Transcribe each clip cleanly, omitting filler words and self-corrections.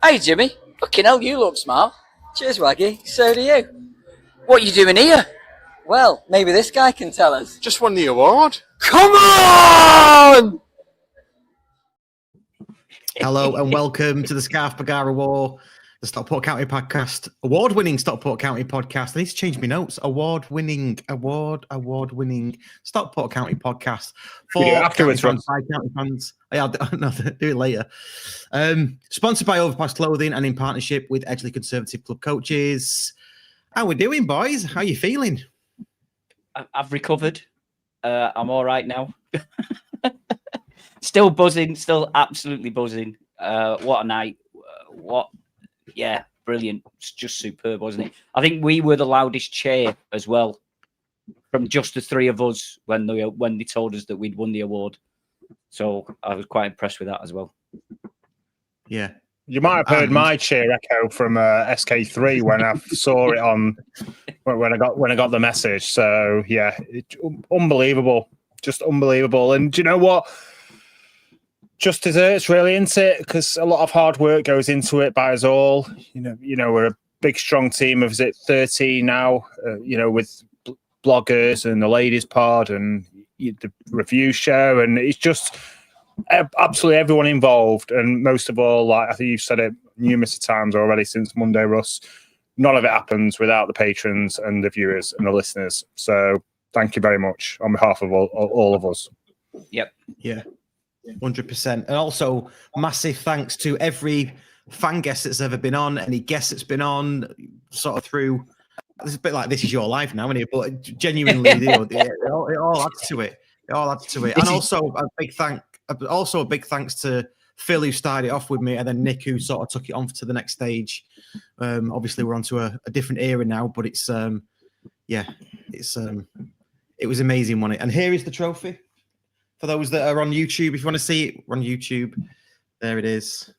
Hey, Jimmy. Fucking hell, you look smart. Cheers, Waggy. So do you. What are you doing here? Well, maybe this guy can tell us. Just won the award. Come on! Hello and welcome to the Scarf Bergara Wore, the Stockport County podcast, award-winning Stockport County podcast. I need to change my notes. Award-winning Stockport County podcast for afterwards, county fans, by county fans. Yeah, no, do it later. Sponsored by Overpass Clothing and in partnership with Edgeley Conservative Club Coaches. How we doing, boys? How you feeling? I've recovered. I'm all right now. Still buzzing, still absolutely buzzing. What a night. Brilliant. It's just superb, wasn't it? I think we were the loudest cheer as well from just the three of us when they told us that we'd won the award. So I was quite impressed with that as well. Yeah. You might have heard my cheer echo from SK3 when I saw it on when I got the message. So yeah, unbelievable, just unbelievable. And do you know what? Just desserts, really, isn't it? Because a lot of hard work goes into it by us all. You know, we're a big, strong team of 13 now. With bloggers and the ladies pod and the review show, and it's just absolutely everyone involved. And most of all, like I think you've said it numerous times already since Monday, Russ. None of it happens without the patrons and the viewers and the listeners. So thank you very much on behalf of all of us. Yep. Yeah. 100%. And also massive thanks to every fan guest that's ever been on, any guest that's been on, sort of through. It's a bit like this is your life now, isn't it? But genuinely, it all adds to it. It all adds to it. And also a big thanks to Phil, who started it off with me, and then Nick, who sort of took it on to the next stage. Obviously, we're onto a different era now, but it was amazing, wasn't it? And here is the trophy. For those that are on YouTube, if you want to see it, we're on YouTube. There it is.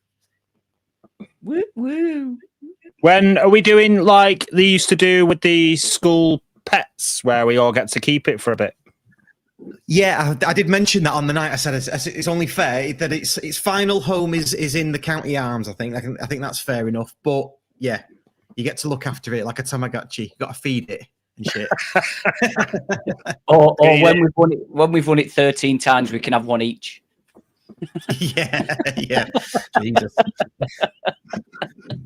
Woo woo. When are we doing like they used to do with the school pets, where we all get to keep it for a bit? Yeah, I did mention that on the night. I said it's only fair that its final home is in the county arms. I think that's fair enough. But yeah, you get to look after it like a Tamagotchi. You got to feed it and shit. or when we've won it 13 times, we can have one each. yeah.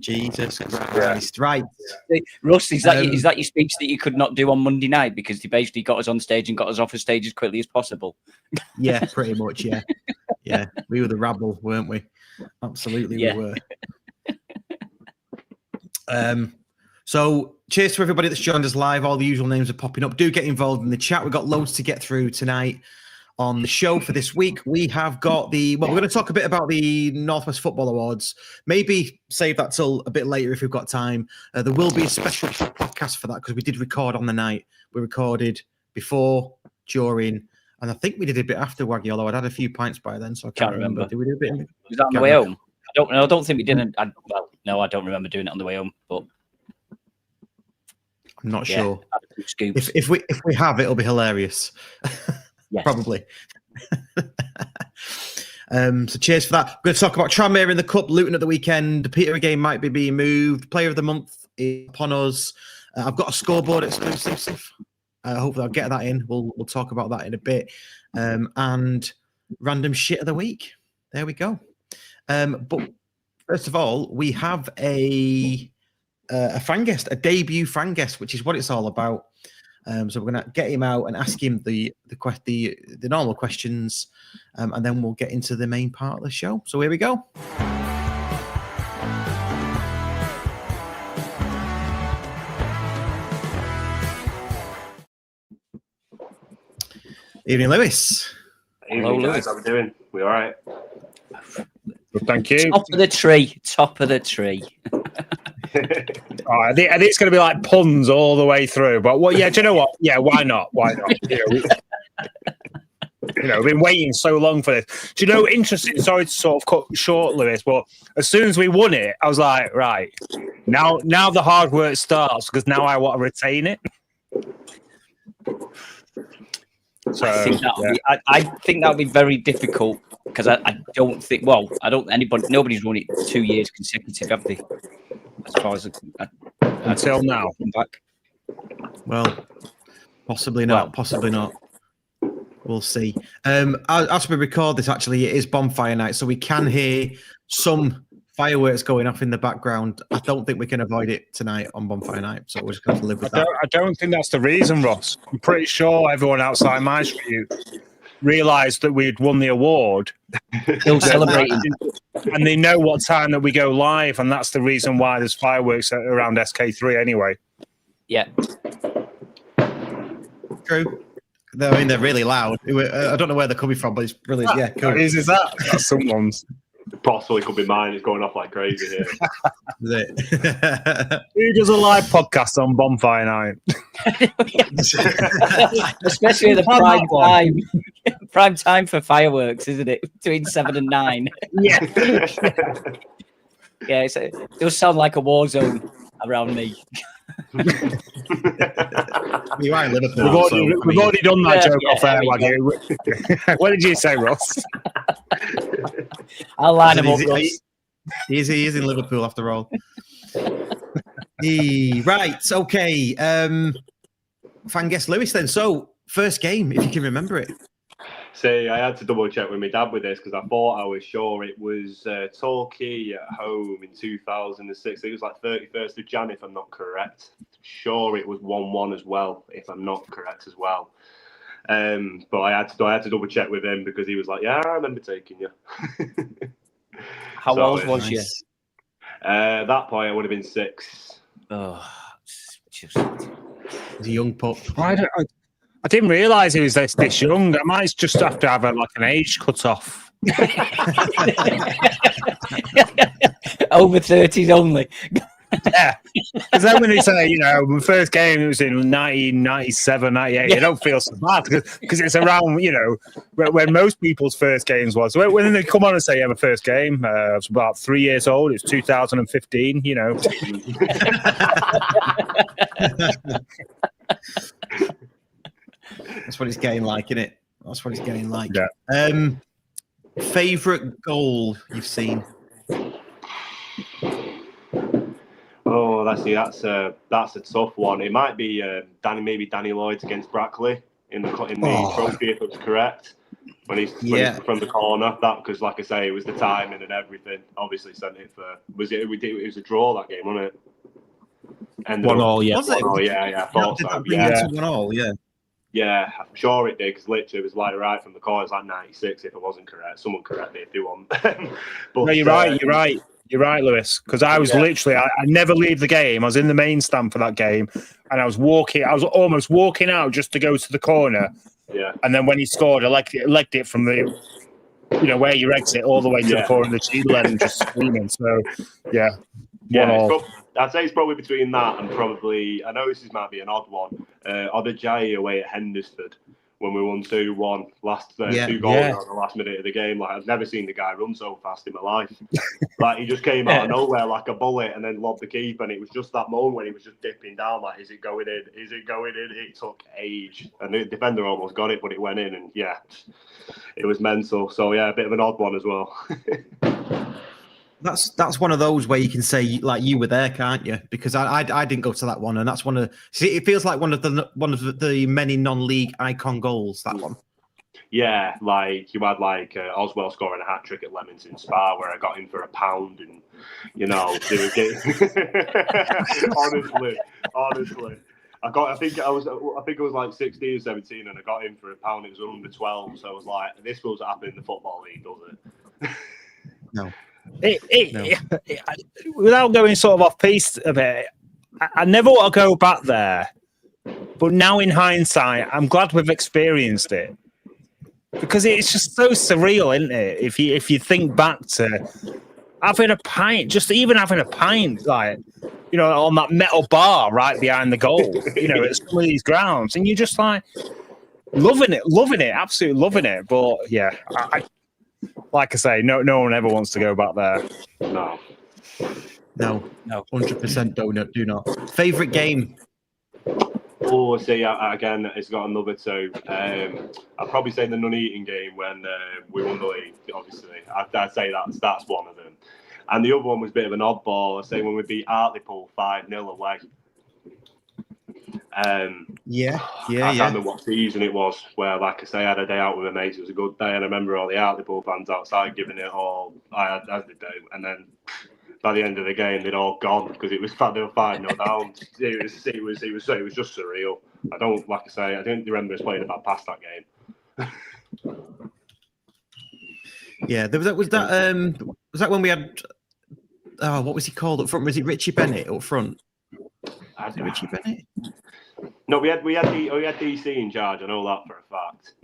Jesus Christ. Right. Russ, is that your speech that you could not do on Monday night because they basically got us on stage and got us off the stage as quickly as possible? Yeah, pretty much, yeah. Yeah. We were the rabble, weren't we? Absolutely, yeah. We were. So cheers to everybody that's joined us live. All the usual names are popping up. Do get involved in the chat. We've got loads to get through tonight. On the show for this week, we have got we're going to talk a bit about the Northwest Football Awards. Maybe save that till a bit later if we've got time. There will be a special podcast for that because we did record on the night. We recorded before, during, and I think we did a bit after Waggy, although I'd had a few pints by then, so I can't remember. Did we do a bit? Was that on the way home? I don't know. I don't think we didn't. I don't remember doing it on the way home, but I'm not sure. If we have, it'll be hilarious. Yes. Probably. So cheers for that. We're going to talk about Tranmere in the Cup, Luton at the weekend. The Peter game might be being moved. Player of the month is upon us. I've got a scoreboard exclusive. Hopefully I'll get that in. We'll talk about that in a bit. And random shit of the week. There we go. But first of all, we have a fan guest, a debut fan guest, which is what it's all about. So we're going to get him out and ask him the normal questions, and then we'll get into the main part of the show. So here we go. Evening, Lewis. Evening, guys. How we doing? We all right? Good, thank you. Top of the tree. I think it's going to be like puns all the way through. But do you know what? Yeah, why not? Why not? We've been waiting so long for this. Do you know, interesting, sorry to sort of cut short, Lewis, but as soon as we won it, I was like, right, now the hard work starts because now I want to retain it. So I think that would be very difficult because I don't think. Well, I don't. Nobody's run it 2 years consecutive, have they? As far as Until now. Back. Well, possibly not. Well. Possibly not. We'll see. As we record this, actually, it is bonfire night, so we can hear some fireworks going off in the background. I don't think we can avoid it tonight on bonfire night, so we're just going to live with that. I don't think that's the reason, Ross. I'm pretty sure everyone outside my street realised that we'd won the award. Still celebrating. And they know what time that we go live, and that's the reason why there's fireworks around SK3 anyway. Yeah. True. I mean, they're really loud. I don't know where they're coming from, but it's brilliant. Yeah, cool. Is that? That's someone's. Possibly could be mine. It's going off like crazy here. Is it? Who does a live podcast on bonfire night? Especially the prime time for fireworks, isn't it? Between 7 and 9. Yeah. Yeah, it does sound like a war zone around me. You are in Liverpool. We've already done that joke off air, there Waggy. What did you say, Ross? I'll line him up, Ross. He is in Liverpool after all. Right, okay. Fan guest Lewis then. So, first game, if you can remember it. See, I had to double check with my dad with this because I thought I was sure it was Torquay at home in 2006. It was like 31st of Jan, if I'm not correct. Sure, it was 1-1 as well, if I'm not correct as well. But I had to double check with him because he was like, "Yeah, I remember taking you." How old was you? At that point, I would have been 6. Oh, just He's a young pup. I didn't realise he was this young. I might just have to have an age cut off. Over 30s only. Yeah, because then when they say, my first game it was in 1997, 98, I don't feel so bad because it's around, when most people's first games was. So when they come on and say, "Yeah, my first game, I was about 3 years old. It's 2015," That's what it's getting like, isn't it? That's what it's getting like. Yeah. Favorite goal you've seen? Oh, that's a tough one. It might be Danny Lloyd's against Brackley in the trophy, if it's correct. When he's from the corner, that because, like I say, it was the timing and everything. Obviously, sent it for it was a draw that game, wasn't it? And 1-1, yeah. Was it? Oh yeah. I thought so. Yeah. 1-1, yeah. Yeah, I'm sure it did because literally it was like right from the corner. It's like 96 if it wasn't correct. Someone correct me if they want. But, no, you're right. You're right, Lewis. Because I was literally, I never leave the game. I was in the main stand for that game, and I was almost walking out just to go to the corner. Yeah. And then when he scored, I legged it from the, where you exit all the way to the corner of the cheadle and just screaming. So, yeah. I'd say it's probably between that and probably, I know this might be an odd one, Odajai away at Hendersford when we won 2-1, last 2 goals on the last minute of the game. Like, I've never seen the guy run so fast in my life. Like, he just came out of nowhere like a bullet and then lobbed the keeper, and it was just that moment when he was just dipping down, like, is it going in? Is it going in? It took age. And the defender almost got it, but it went in, and it was mental. So, a bit of an odd one as well. That's one of those where you can say like you were there, can't you? Because I didn't go to that one, and that's one of. See, it feels like one of the many non-league icon goals. That one. Yeah, like you had Oswell scoring a hat trick at Leamington Spa where I got him for £1, and they were getting honestly. I think it was like 16 or 17, and I got him for £1. It was under 12, so I was like, this doesn't happen in the football league, does it? No. Without going sort of off piece a bit, I never want to go back there. But now in hindsight, I'm glad we've experienced it. Because it's just so surreal, isn't it? If you think back to having a pint, just even having a pint, like, on that metal bar right behind the goal, at some of these grounds, and you're just like loving it, absolutely loving it. But yeah, like I say, no one ever wants to go back there. No, 100% do not. Favorite game? Oh, see, again, it's got another two. I'd probably say the Nuneaton game when we won the league, obviously. I'd say that's one of them. And the other one was a bit of an oddball. I'd say when we beat Hartlepool 5-0 away. I can't remember what season it was, where, like I say, I had a day out with my mates. It was a good day, and I remember all the Hartlepool fans outside giving it all, as they do. And then by the end of the game, they'd all gone because they were 5-0 down. It was just surreal. I didn't remember us playing about past that game. Yeah, was that when we had what was he called up front? Was it Richie Bennett up front? Was it Richie Bennett? No, we had DC in charge. I know that for a fact.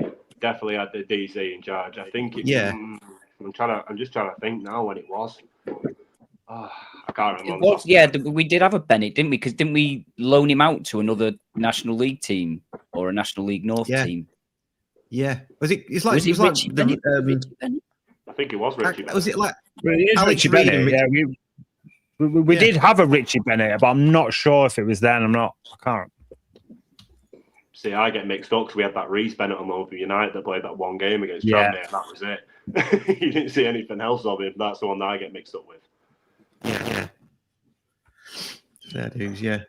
Definitely had the DC in charge. I think it. Yeah. I'm just trying to think now when it was. I can't remember. It was, yeah, we did have a Bennett, didn't we? Because didn't we loan him out to another National League team or a National League North team? Yeah. Was it? It's like Was it Richie Bennett? I think it was Richie Bennett. Was it like Richie Bennett? Yeah, we did have a Richie Bennett, but I'm not sure if it was then. I can't. See, I get mixed up because we had that Reece Bennett on loan for United that played that one game against Tranmere, and that was it. You didn't see anything else of him. That's the one that I get mixed up with. Yeah. Fair dues, yeah.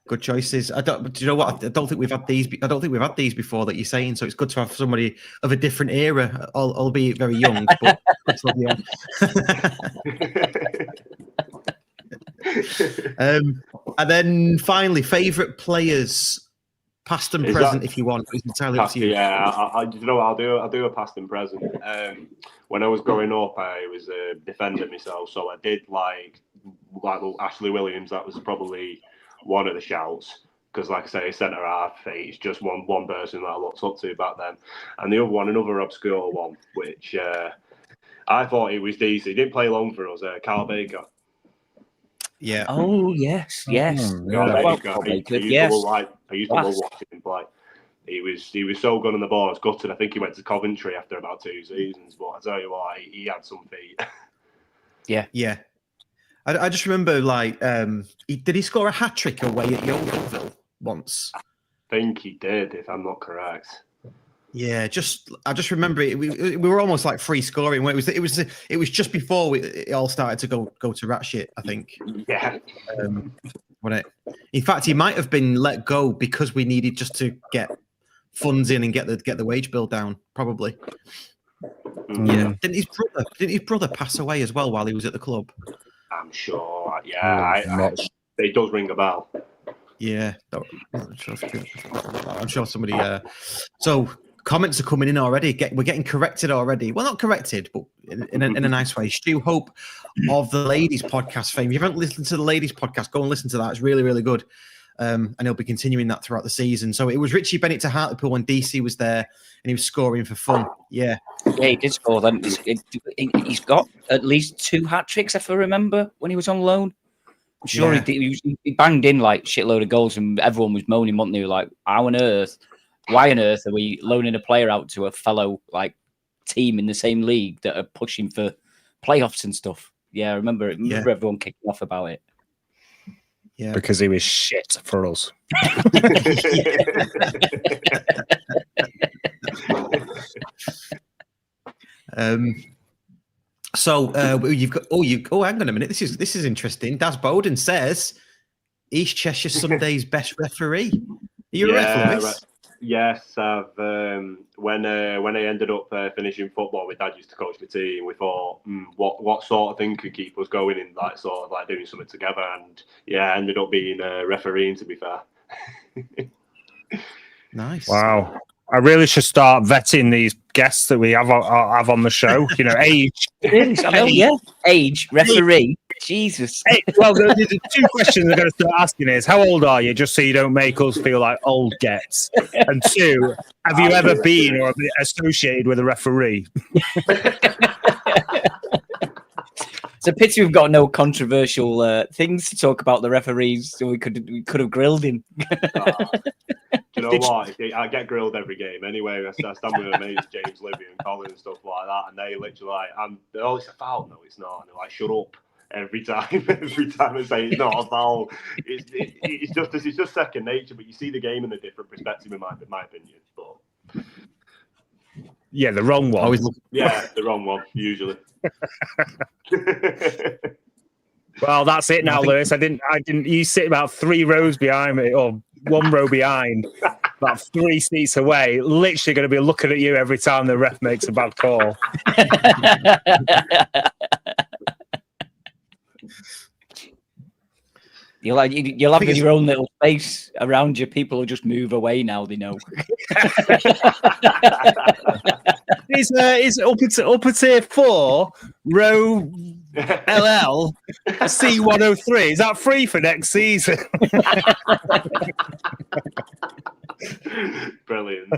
Good choices. Do you know what? I don't think we've had these before that you're saying. So it's good to have somebody of a different era, albeit very young. But and then finally, favourite players, past and present, if you want. It's entirely up to you. Yeah, you know what? I'll do a past and present. When I was growing up, I was a defender myself, so I did like Ashley Williams. That was probably one of the shouts because, like I say, centre half, he's just one person that I looked up to back then. And the other one, another obscure one, which I thought it was DC. He didn't play long for us. Carl Baker. Yeah. Oh yes. I used to love watching him play. He was so good on the ball. I was gutted. I think he went to Coventry after about 2 seasons. But I tell you what, he had some feet. Yeah. I just remember, did he score a hat trick away at Yeovil once? I think he did, if I'm not correct. Yeah, I just remember it. We were almost like free scoring. When it was just before it all started to go to rat shit, I think. Yeah. In fact, he might have been let go because we needed just to get funds in and get the wage bill down. Probably. Yeah. Didn't his brother pass away as well while he was at the club? I'm sure. Yeah, it does ring a bell. Yeah, I'm sure somebody. So comments are coming in already. We're getting corrected already. Well, not corrected, but in a nice way. Stu Hope of the Ladies Podcast fame. If you haven't listened to the Ladies Podcast, go and listen to that. It's really, really good. And he'll be continuing that throughout the season. So it was Richie Bennett to Hartlepool when DC was there, and he was scoring for fun. Yeah, he did score. Then he's got at least 2 hat tricks, if I remember, when he was on loan. I'm sure he banged in like shitload of goals, and everyone was moaning, weren't they? Like, why on earth are we loaning a player out to a fellow like team in the same league that are pushing for playoffs and stuff? Yeah, I remember everyone kicking off about it. Yeah, because he was shit for us. So you've got hang on a minute. This is interesting. Daz Bowden says East Cheshire Sunday's best referee. Are you a ref, Lewis? Yes, I've. When I ended up finishing football, my dad used to coach my team. We thought, what sort of thing could keep us going in like sort of like doing something together, and I ended up being refereeing. To be fair. Nice. Wow. I really should start vetting these guests that we have on the show. You know, age. Age, referee. Jesus. Well, the 2 questions I'm going to start asking is, how old are you, just so you don't make us feel like old gets? And 2, have you ever been or been associated with a referee? It's a pity we've got no controversial things to talk about the referees, so we could have grilled him. Do you know what? I get grilled every game anyway. I stand with my mates, James, Libby, and Colin and stuff like that, and they literally like, "Oh, it's a foul." No, it's not. And they're like, "Shut up." every time I say it's not a foul. It's just second nature. But you see the game in a different perspective, in my opinion. But yeah, the wrong one. Yeah, the wrong one usually. Well, that's it now, Lewis. I didn't. You sit about 3 rows behind me, or 1 row behind, about 3 seats away. Literally going to be looking at you every time the ref makes a bad call. You'll have your own little space around you. People will just move away now. They know. It's upper tier 4, row LL, C103. Is that free for next season? Brilliant.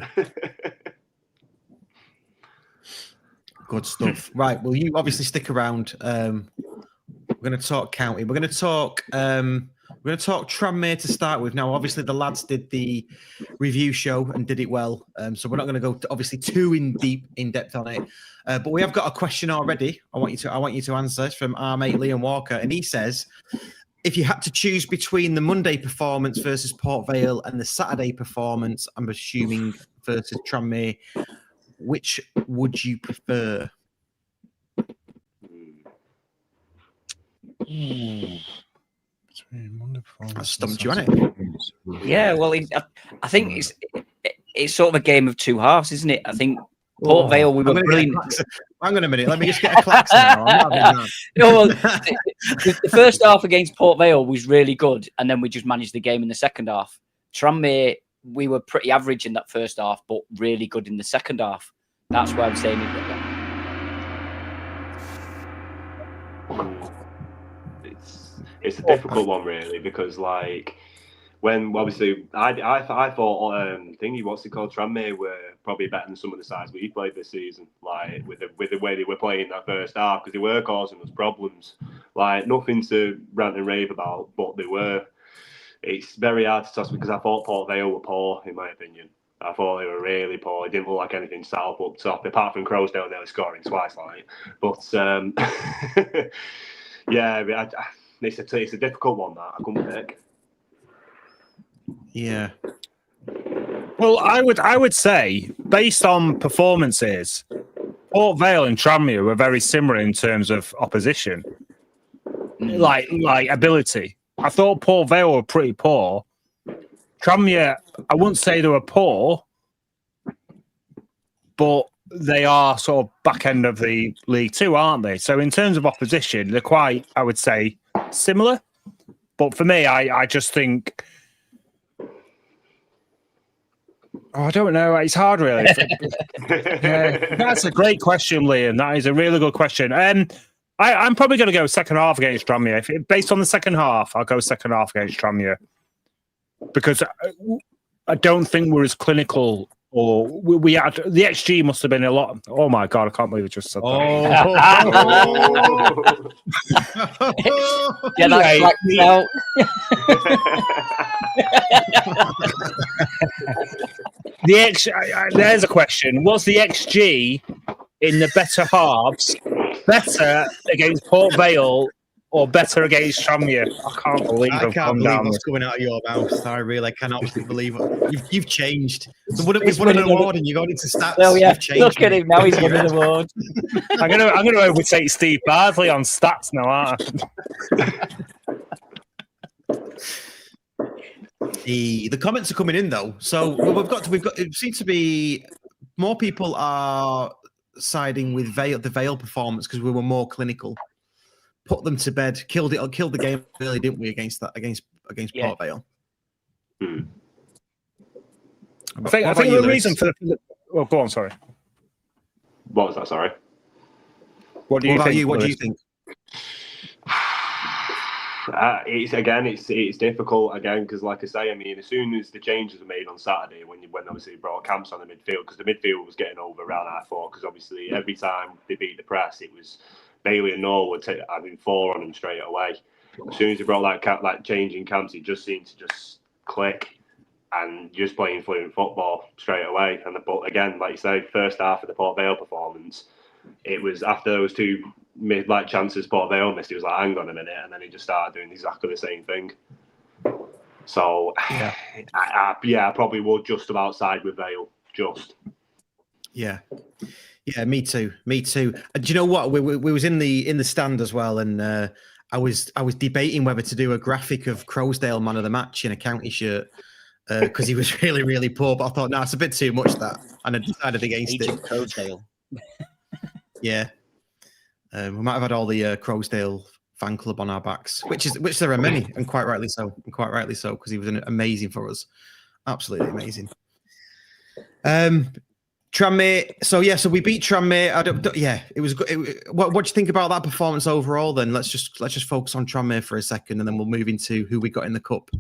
Good stuff. Right. Well, you obviously stick around. We're going to talk county. We're going to talk Tranmere to start with. Now, obviously, the lads did the review show and did it well. So we're not going to go obviously too in depth on it. But we have got a question already. I want you to answer from our mate Liam Walker, and he says, if you had to choose between the Monday performance versus Port Vale and the Saturday performance, I'm assuming versus Tranmere, which would you prefer? I stumped you on it. Yeah, well, I think it's sort of a game of 2 halves, isn't it? I think Port Vale, we were brilliant. Hang on a minute. Let me just get a klaxon now. I'm not having that. No, well, the first half against Port Vale was really good, and then we just managed the game in the second half. Tranmere, we were pretty average in that first half, but really good in the second half. That's why I'm saying it. It's a difficult one, really, because like when obviously I thought thingy, what's it called, Tranmere were probably better than some of the sides we played this season. Like with the way they were playing that first half, because they were causing us problems. Like nothing to rant and rave about, but they were. It's very hard to toss because I thought Port Vale were poor, in my opinion. I thought they were really poor. It didn't look like anything South up top, apart from Crowsdale nearly scoring twice. Like, but yeah, it's a difficult one that I couldn't pick. Yeah. Well, I would say, based on performances, Port Vale and Tranmere were very similar in terms of opposition, like ability. I thought Port Vale were pretty poor. Tranmere, I wouldn't say they were poor, but they are sort of back end of the League Two, aren't they? So in terms of opposition, they're quite, I would say, similar. But for me, I just think, I don't know. It's hard, really. Yeah, that's a great question, Liam. That is a really good question. I'm probably going to go second half against Tranmere. Based on the second half, I'll go second half against Tranmere. Because I don't think we're as clinical, or we had the XG must have been a lot. Oh my god, I can't believe it just said that. Get that out. There's a question. What's the XG in the better halves? Better against Port Vale or better against Tranmere? I can't believe what's coming out of your mouth. I really cannot believe it. You've changed. So we've won an award and you're going into stats. Oh yeah, look at him now. He's won an award. I'm gonna overtake Steve Bardley on stats now, aren't I? The comments are coming in though, so we've got. It seems to be more people are siding with the Vale performance because we were more clinical. Put them to bed, killed the game early, didn't we? Against Port Vale. I think the reason for the. Well, go on. Sorry. What was that? Sorry. What do you think? What do you think? It's difficult again because, like I say, I mean, as soon as the changes were made on Saturday, when obviously brought Camps on the midfield, because the midfield was getting overrun, I thought, because obviously every time they beat the press, it was Bailey and Norwood having 4 on them straight away. As soon as they brought that change in Camps, it just seemed to just click and just playing fluent football straight away. But again, like you say, first half of the Port Vale performance, it was after those two chances Port Vale missed, he was like, hang on a minute, and then he just started doing exactly the same thing. So I probably would just about side with Vale. Just. Yeah, me too. Do you know what? We was in the stand as well, and I was debating whether to do a graphic of Crowsdale man of the match in a county shirt because he was really, really poor. But I thought, no, it's a bit too much that, and I decided against Agent it. Crowsdale. Yeah, we might have had all the Crowsdale fan club on our backs, which there are many, and quite rightly so, because he was amazing for us, absolutely amazing. Tranmere. So we beat Tranmere. It was good. What do you think about that performance overall? Then let's just focus on Tranmere for a second, and then we'll move into who we got in the cup.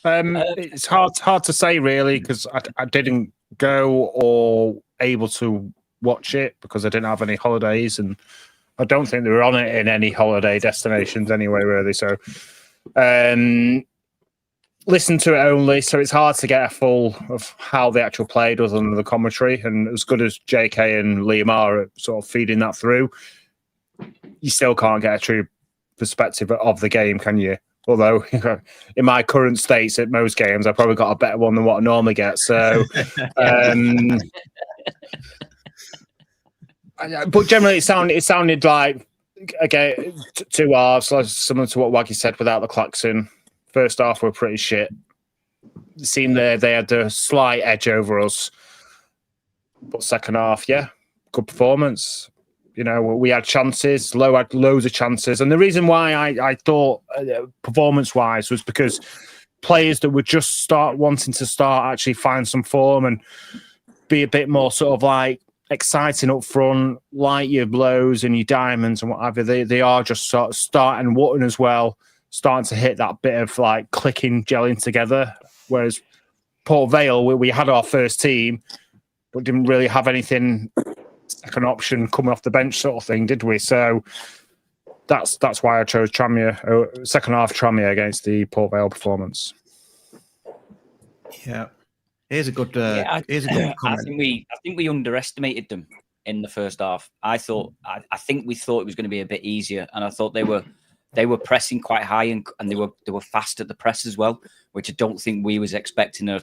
It's hard to say really because I didn't go or able to watch it because I didn't have any holidays, and I don't think they were on it in any holiday destinations anyway, really. So, listen to it only. So it's hard to get a full of how they actually played other than the commentary. And as good as JK and Liam are sort of feeding that through, you still can't get a true perspective of the game, can you? Although in my current states at most games, I probably got a better one than what I normally get. So, but generally, it sounded like again two halves, similar to what Waggy said without the klaxon. First half were pretty shit. It seemed they had a slight edge over us, but second half, good performance. You know, we had chances. Lowe had loads of chances, and the reason why I thought performance-wise was because players that would just wanting to start actually find some form and be a bit more sort of like exciting up front, like your Blows and your Diamonds and whatever. They are just sort of starting Wootton as well, starting to hit that bit of like clicking, gelling together. Whereas Port Vale, we had our first team, but didn't really have anything second option coming off the bench sort of thing, did we? So that's why I chose Tranmere, second half Tranmere against the Port Vale performance. Yeah. Here's a good comment. I think we underestimated them in the first half. I think we thought it was going to be a bit easier, and I thought they were pressing quite high and they were fast at the press as well, which I don't think we was expecting. I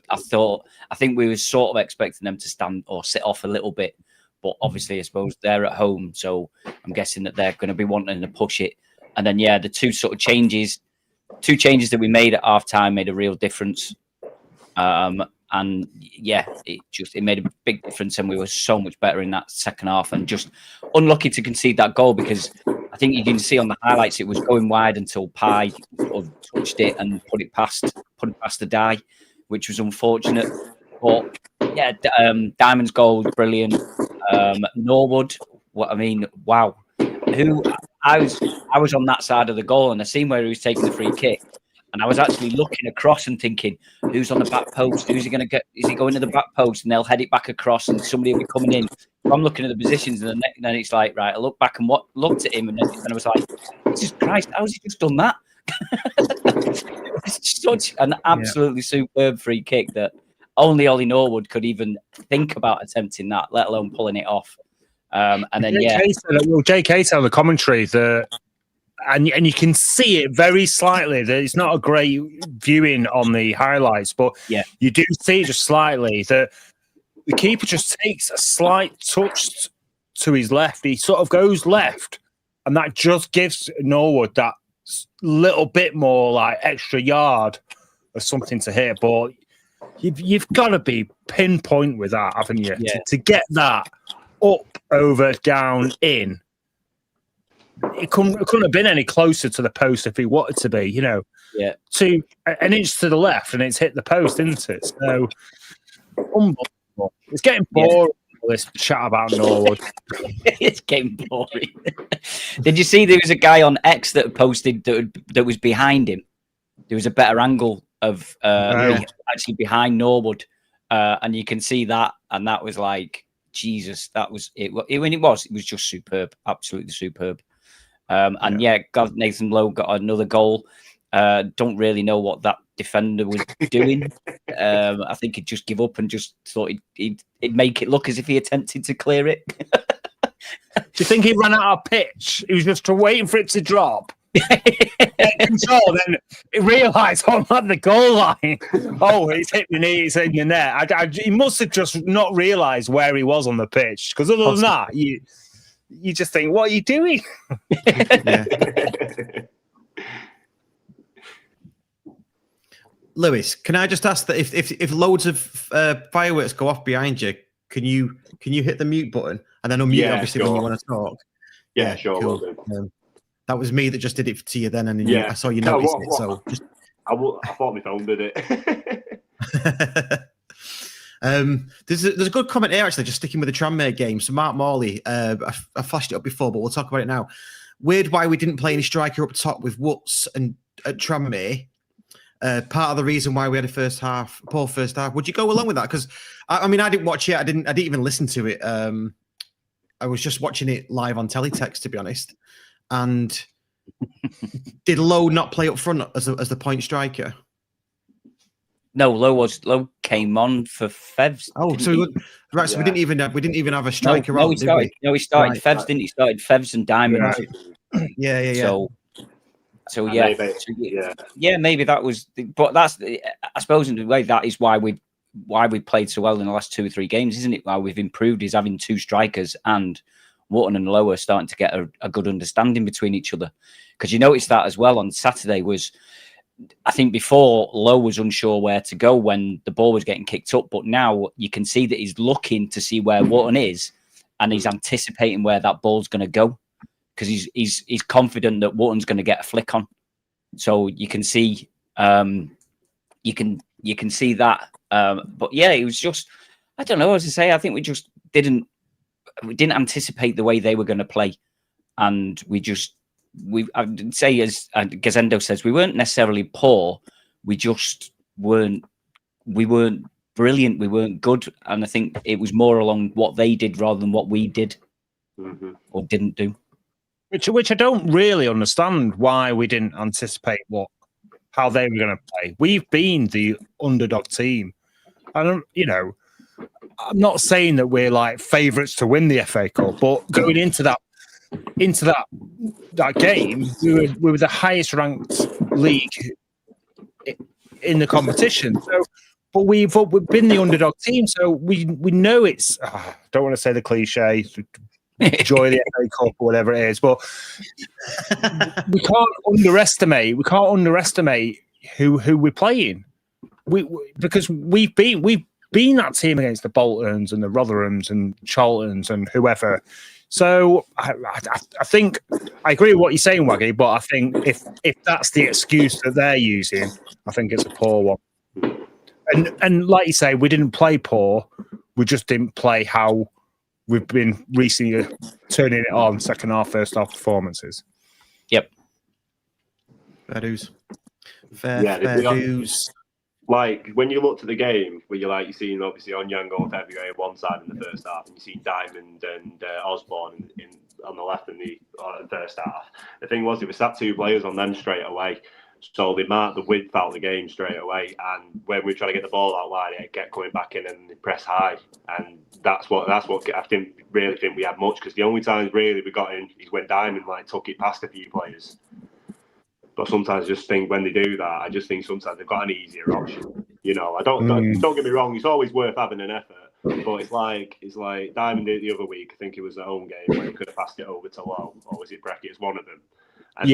think we were sort of expecting them to stand or sit off a little bit, but obviously I suppose they're at home, so I'm guessing that they're going to be wanting to push it. And then the two changes that we made at half time made a real difference. And it made a big difference, and we were so much better in that second half. And just unlucky to concede that goal because I think you can see on the highlights it was going wide until Pye touched it and put it past the die, which was unfortunate. But Diamond's goal was brilliant. Norwood, wow. I was on that side of the goal, and I seen where he was taking the free kick. And I was actually looking across and thinking, who's on the back post? Who's he going to get? Is he going to the back post? And they'll head it back across and somebody will be coming in. So I'm looking at the positions and then it's like, right, I look back and looked at him and I was like, Jesus Christ, how's he just done that? It's such an absolutely superb free kick that only Ollie Norwood could even think about attempting that, let alone pulling it off. And then, JK said on the commentary that and you can see it very slightly. That it's not a great viewing on the highlights, but you do see it just slightly. That the keeper just takes a slight touch to his left. He sort of goes left, and that just gives Norwood that little bit more like extra yard or something to hit. But you've got to be pinpoint with that, haven't you? Yeah. To get that up, over, down, in. It couldn't have been any closer to the post if he wanted to be, to an inch to the left and it's hit the post, isn't it? So, unbelievable. It's getting boring, this chat about Norwood. It's getting boring. Did you see there was a guy on X that posted that was behind him? There was a better angle of actually behind Norwood, and you can see that, and that was like, Jesus, that was it. When it was just superb, absolutely superb. Nathan Lowe got another goal. Don't really know what that defender was doing. I think he'd just give up and just thought he'd make it look as if he attempted to clear it. Do you think he ran out of pitch? He was just waiting for it to drop. Control, then he realised, I'm at the goal line. Oh, he's hit the knee, he's hitting the net. He must have just not realised where he was on the pitch. Because other than that, you just think, what are you doing? Lewis, can I just ask that if loads of fireworks go off behind you, can you hit the mute button and then unmute obviously when you want to talk? Yeah, sure. Cool. Will do. That was me that just did it to you then, and then I saw you notice it. So I thought my phone did it. There's a good comment here actually, just sticking with the Tranmere game. So Mark Morley, I flashed it up before, but we'll talk about it now. Weird why we didn't play any striker up top with Woods and at Tranmere. Part of the reason why we had a poor first half. Would you go along with that? Because I mean, I didn't watch it. I didn't even listen to it. I was just watching it live on teletext, to be honest. And did Lowe not play up front as the point striker? No, Lowe came on for Fevs. Oh, so so we didn't even have a striker on. He started Fevs, right. Didn't he? Started Fevs and Diamond. Right. Yeah. So maybe that was. But that's, I suppose, in a way, that is why we played so well in the last 2 or 3 games, isn't it? Why we've improved is having 2 strikers, and Wharton and Lowe are starting to get a good understanding between each other. Because you noticed that as well on Saturday was, I think before Lowe was unsure where to go when the ball was getting kicked up, but now you can see that he's looking to see where Wharton is, and he's anticipating where that ball's going to go, because he's confident that Wharton's going to get a flick on. So you can see, you can see that. But yeah, it was just, I don't know, as I say, I think we just didn't anticipate the way they were going to play, and I'd say, as Gazendo says, we weren't necessarily poor. We just weren't brilliant. We weren't good. And I think it was more along what they did rather than what we did or didn't do. Which I don't really understand why we didn't anticipate how they were going to play. We've been the underdog team. I'm not saying that we're like favourites to win the FA Cup, but going into that game, we were the highest ranked league in the competition. So, but we've been the underdog team, so we know it's. I don't want to say the cliche, enjoy the FA Cup or whatever it is, but we can't underestimate. We can't underestimate who we're playing. Because we've been that team against the Boltons and the Rotherhams and Charltons and whoever. So I think I agree with what you're saying, Waggy, but I think if that's the excuse that they're using, I think it's a poor one. And like you say, we didn't play poor. We just didn't play how we've been recently turning it on second half, first half performances. Yep. Fair dues. Fair dues. Like, when you looked at the game, where you're seeing obviously Onyango and February on one side in the first half, and you see Diamond and Osborne on the left in the first half. The thing was, it was sat 2 players on them straight away. So they marked the width out of the game straight away. And when we try to get the ball out wide, it kept coming back in and they press high. And that's what I really think we had much, because the only times really we got in is when Diamond took it past a few players. But sometimes I just think when they do that, I just think sometimes they've got an easier option. Don't get me wrong, it's always worth having an effort. But it's like Diamond did the other week. I think it was at home game where he could have passed it over to Lowe, or was it Brecky? It's one of them. And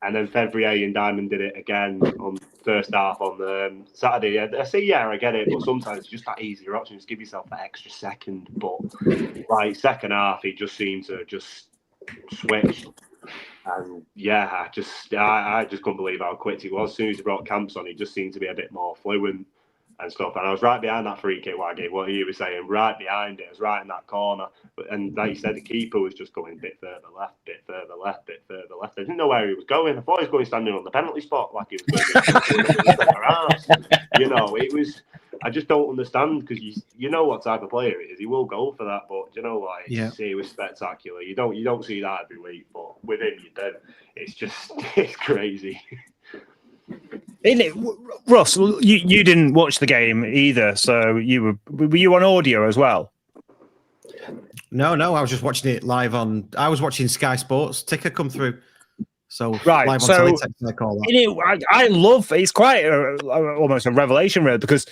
and then February and Diamond did it again on first half on Saturday. I say, I get it, but sometimes it's just that easier option. Just give yourself that extra second. But second half, he just seemed to just switch. And I just couldn't believe how quick he was. As soon as he brought Camps on, he just seemed to be a bit more fluent and stuff. And I was right behind that free kick, Waggy, what you were saying, right behind it. I was right in that corner. And like you said, the keeper was just going a bit further left, bit further left, bit further left. I didn't know where he was going. I thought he was going standing on the penalty spot like he was going it was. I just don't understand, because you know what type of player it is. He will go for that, but see, it was spectacular. You don't see that every week, but with him, you're dead. It's crazy. Isn't it, Russ? You didn't watch the game either, so were you on audio as well? No, I was just watching it live on. I was watching Sky Sports ticker come through. So Right, live on so teletext, I call that. I love. It's quite almost a revelation, really, because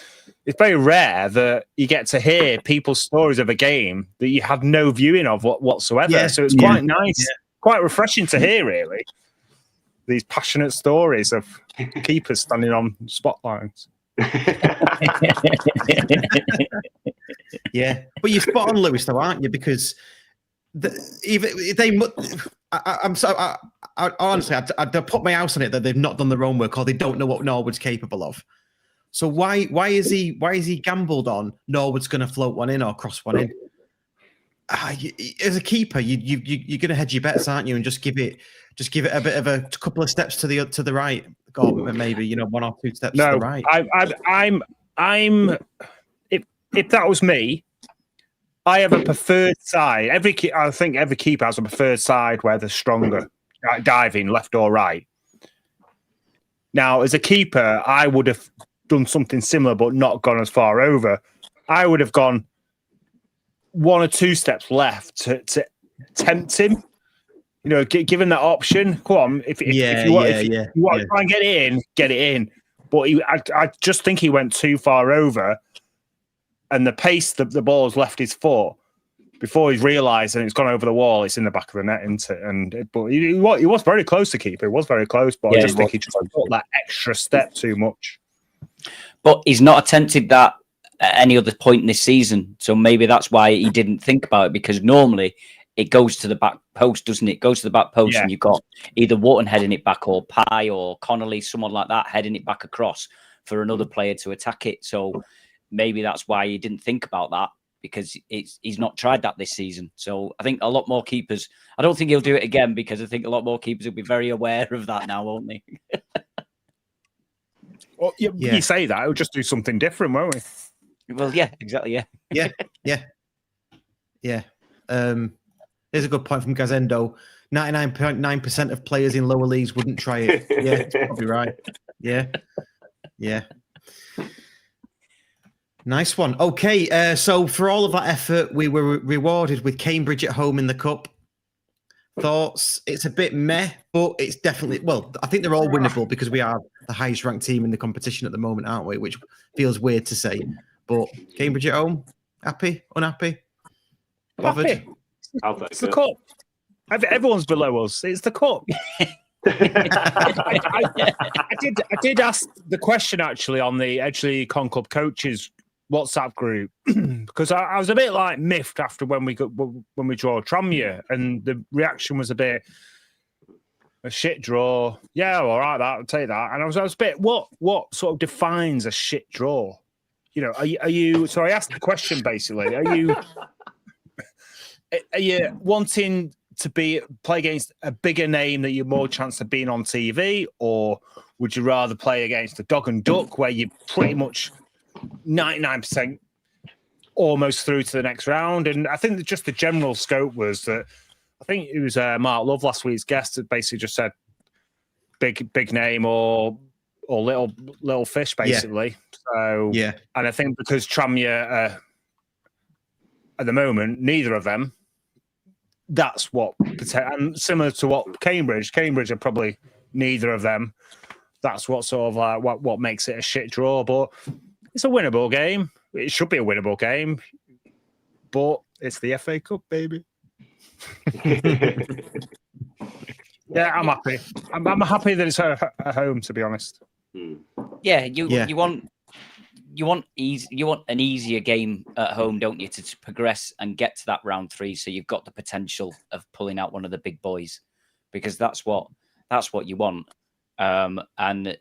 it's very rare that you get to hear people's stories of a game that you have no viewing of whatsoever. Yeah, So it's quite nice, quite refreshing to hear, really. These passionate stories of keepers standing on spotlights. Yeah, but you're spot on, Lewis, though, aren't you? Because honestly, I'd put my house on it that they've not done their own work or they don't know what Norwood's capable of. So why is he gambled on Norwood's going to float one in or cross one in? As a keeper, you're going to hedge your bets, aren't you? And just give it a bit of a couple of steps to the right, or maybe one or two steps to the right. I'm if that was me, I have a preferred side. I think every keeper has a preferred side where they're stronger, diving left or right. Now, as a keeper, I would have done something similar, but not gone as far over. I would have gone one or two steps left to tempt him. Given that option, come on. If you want to try and get it in. But I just think he went too far over, and the pace the ball's left his foot before he's realised and it's gone over the wall. It's in the back of the net, isn't it? But he was very close to keep. It was very close, but I just think he just took that extra step too much. But he's not attempted that at any other point in this season, so maybe that's why he didn't think about it. Because normally it goes to the back post, doesn't it? It goes to the back post, and you've got either Wharton heading it back, or Pye or Connolly, someone like that, heading it back across for another player to attack it. So maybe that's why he didn't think about that, because he's not tried that this season. So I think a lot more keepers, I don't think he'll do it again, because I think a lot more keepers will be very aware of that now, won't they? Well, you say that, it'll just do something different, won't we? Well, yeah, exactly, yeah. Here's a good point from Gazendo. 99.9% of players in lower leagues wouldn't try it. Yeah, it's probably right. Yeah. Nice one. Okay, so for all of that effort, we were rewarded with Cambridge at home in the Cup. Thoughts? It's a bit meh, but it's definitely, I think they're all winnable because we are the highest ranked team in the competition at the moment, aren't we? Which feels weird to say. But Cambridge at home, happy, unhappy, bothered? Happy. It's the Cup. Everyone's below us. It's the Cup. I did ask the question actually on the Edgeley Con Club coaches WhatsApp group because I was a bit like miffed after when we draw Tranmere, and the reaction was a bit a shit draw. Yeah, all right, I'll take that. And I was a bit what sort of defines a shit draw? Are you? So I asked the question basically. Are you wanting to play against a bigger name that you're more chance of being on TV, or would you rather play against a dog and duck where you're pretty much 99% almost through to the next round? And I think that just the general scope was that I think it was Mark Love, last week's guest, that basically just said big name or little fish, basically. So and I think because Tranmere at the moment, neither of them. That's what, and similar to what Cambridge are probably neither of them. That's what sort of like what makes it a shit draw. But it's a winnable game. It should be a winnable game. But it's the FA Cup, baby. Yeah, I'm happy. I'm happy that it's at home, to be honest. Yeah, you want an easier game at home, don't you, to progress and get to that round 3, so you've got the potential of pulling out one of the big boys, because that's what you want. And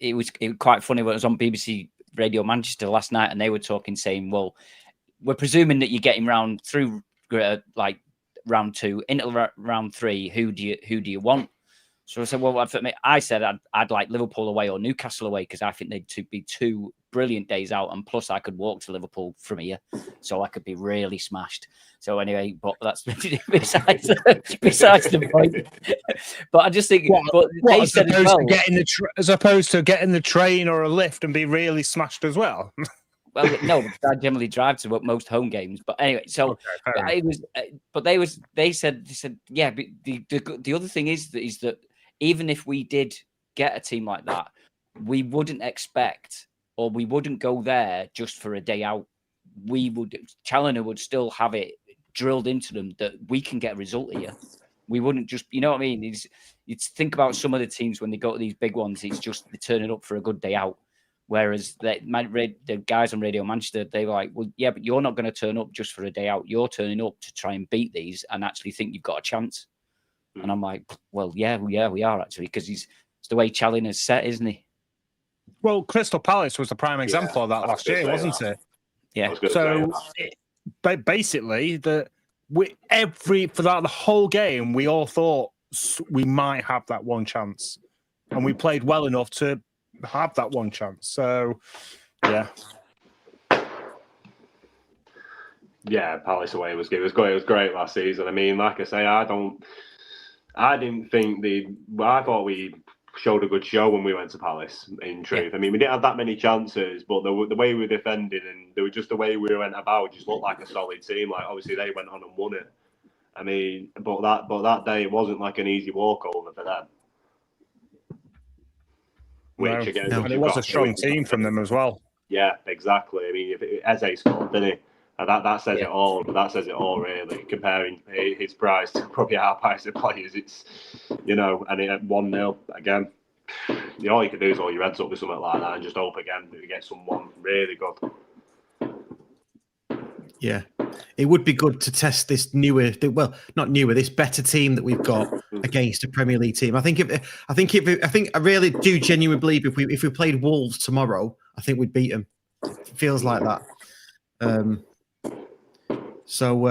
it was quite funny when it was on BBC Radio Manchester last night, and they were talking, saying, "Well, we're presuming that you're getting round through like round 2 into round 3. Who do you want?" So I said, "Well, I said I'd like Liverpool away or Newcastle away, because I think they'd be two brilliant days out, and plus I could walk to Liverpool from here, so I could be really smashed. So anyway, but that's besides the point. But I just think, they said as well, as opposed to getting the train or a lift and be really smashed as well. Well, no, I generally drive to most home games. But anyway, so it was. But they said, yeah. But the other thing is that even if we did get a team like that, we wouldn't expect, or we wouldn't go there just for a day out. Challoner would still have it drilled into them that we can get a result here. We wouldn't just, you know what I mean? You'd think about some of the teams when they go to these big ones, it's just they turn it up for a good day out. Whereas the guys on Radio Manchester, they were like, well, yeah, but you're not going to turn up just for a day out. You're turning up to try and beat these and actually think you've got a chance. And I'm like, well, yeah, we are actually, because it's the way Challoner's set, isn't he? Well, Crystal Palace was the prime example of that last year, wasn't it? Yeah. So basically, the whole game, we all thought we might have that one chance, and we played well enough to have that one chance. So, yeah. Yeah, Palace away was good. It was great last season. I mean, like I say, I didn't think I thought we showed a good show when we went to Palace, in truth. Yeah. I mean, we didn't have that many chances, but the way we were defending and the way we went about just looked like a solid team. Like, obviously, they went on and won it. I mean, but that day, it wasn't like an easy walkover for them. And it was a strong team from them as well. Yeah, exactly. I mean, Eze scored, didn't he? And that says it all. That says it all, really. Comparing his price to probably our price of players, it's, and at 1-0 again. All you can do is hold your heads up with something like that and just hope again that you get someone really good. Yeah, it would be good to test this this better team that we've got against a Premier League team. I really do genuinely believe if we played Wolves tomorrow, I think we'd beat them. It feels like that. So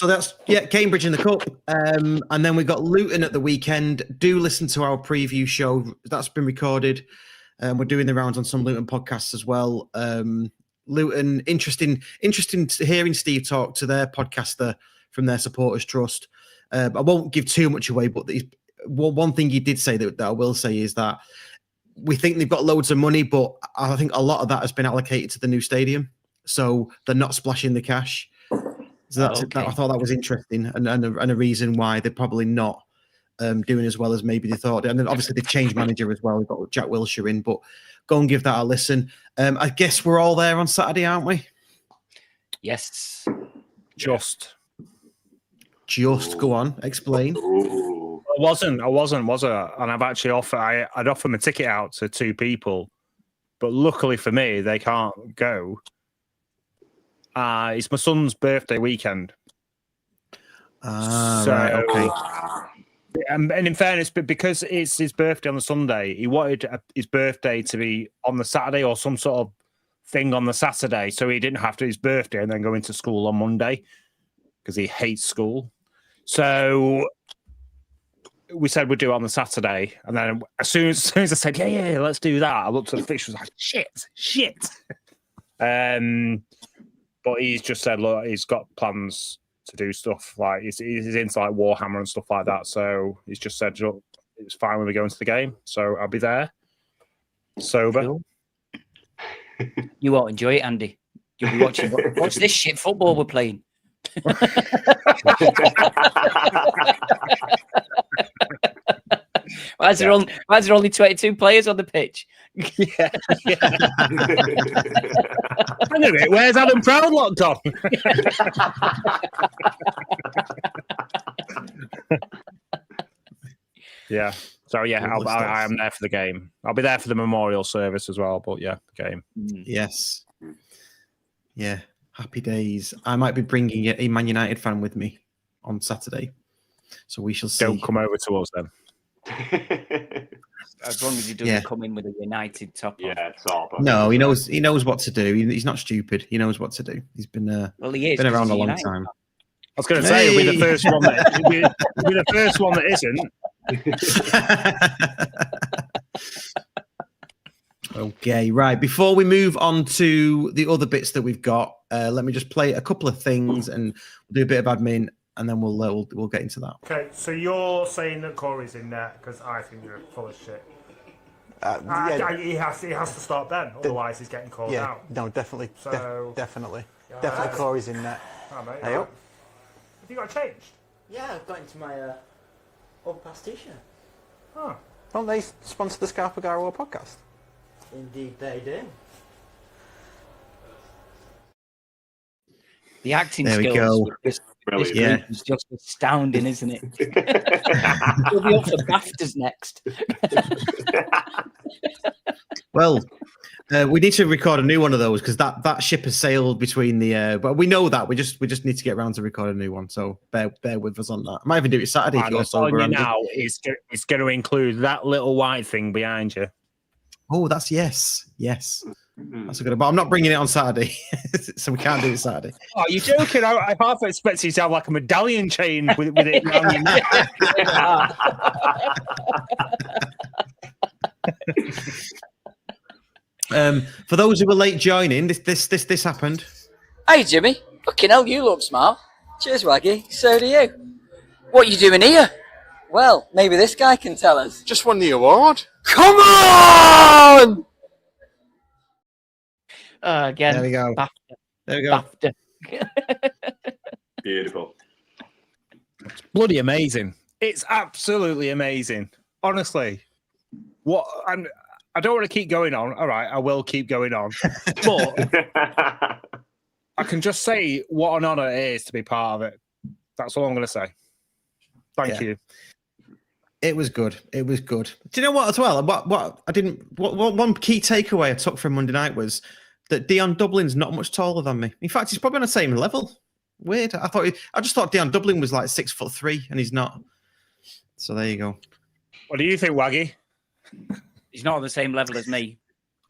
that's Cambridge in the cup, and then we got Luton at the weekend. Do listen to our preview show that's been recorded. We're doing the rounds on some Luton podcasts as well. Luton, interesting hearing Steve talk to their podcaster from their supporters trust. I won't give too much away, but one thing he did say that I will say is that we think they've got loads of money, but I think a lot of that has been allocated to the new stadium, so they're not splashing the cash. So I thought that was interesting, and a reason why they're probably not doing as well as maybe they thought. And then obviously they've changed manager as well. We've got Jack Wilshere in, but go and give that a listen. I guess we're all there on Saturday, aren't we? Yes. Just go on, explain. I wasn't, was I? And I'd offered my ticket out to two people, but luckily for me, they can't go. It's my son's birthday weekend. Right, okay. And in fairness, but because it's his birthday on the Sunday, he wanted his birthday to be on the Saturday or some sort of thing on the Saturday, so he didn't have to his birthday and then go into school on Monday because he hates school. So we said we'd do it on the Saturday, and then as soon as I said, yeah, let's do that, I looked at the fixtures like, shit. But he's just said, look, he's got plans to do stuff like he's into like Warhammer and stuff like that. So he's just said, look, it's fine when we go into the game. So I'll be there, sober. Cool. You won't enjoy it, Andy. You'll be watching. What's this shit football we're playing? Why is there only 22 players on the pitch? Yeah. Hang a minute, where's Adam Proudlock gone? Yeah. So yeah, I am there for the game. I'll be there for the memorial service as well. But yeah, the game. Yes. Yeah. Happy days. I might be bringing a Man United fan with me on Saturday, so we shall see. Don't come over to us then. As long as he doesn't come in with a United top on. Yeah, top. No, he knows what to do. He's not stupid. He knows what to do. He's been he is, been around a long time. I was going to say he'll be the first one that isn't. Okay, right. Before we move on to the other bits that we've got, let me just play a couple of things and do a bit of admin, and then we'll get into that. Okay, so you're saying that Corey's in there because I think you're full of shit. He has to start then, otherwise he's getting called out. No, definitely. So, definitely Corey's in there. Oh, mate, Hey, have you got changed? Yeah, I've got into my overpass t-shirt. Oh. Don't they sponsor the Scarf Bergara Wore podcast? Indeed, they do. The acting There we skills go. with this Brilliant. group is just astounding, isn't it? We'll be up for BAFTAs next. Well, we need to record a new one of those because that ship has sailed between the. But we know that we just need to get around to record a new one. So bear with us on that. I might even do it Saturday. If you're sober, Andy. Now it's going to include that little white thing behind you. Oh, that's yes. That's a good. But I'm not bringing it on Saturday, so we can't do it Saturday. Oh, you're joking? I half expected you to have like a medallion chain with it around your neck. For those who were late joining, this happened. Hey, Jimmy. Fucking hell, you look smart. Cheers, Waggy. So do you. What are you doing here? Well, maybe this guy can tell us. Just won the award. Come on! Again, There we go. BAFTA. There we go. BAFTA. Beautiful. Bloody amazing! It's absolutely amazing. Honestly, I don't want to keep going on. All right, I will keep going on, but I can just say what an honour it is to be part of it. That's all I'm going to say. Thank you. It was good. It was good. Do you know what? As well, what one key takeaway I took from Monday night was that Dion Dublin's not much taller than me. In fact, he's probably on the same level. Weird. I just thought Dion Dublin was like 6'3", and he's not. So there you go. What do you think, Waggy? He's not on the same level as me.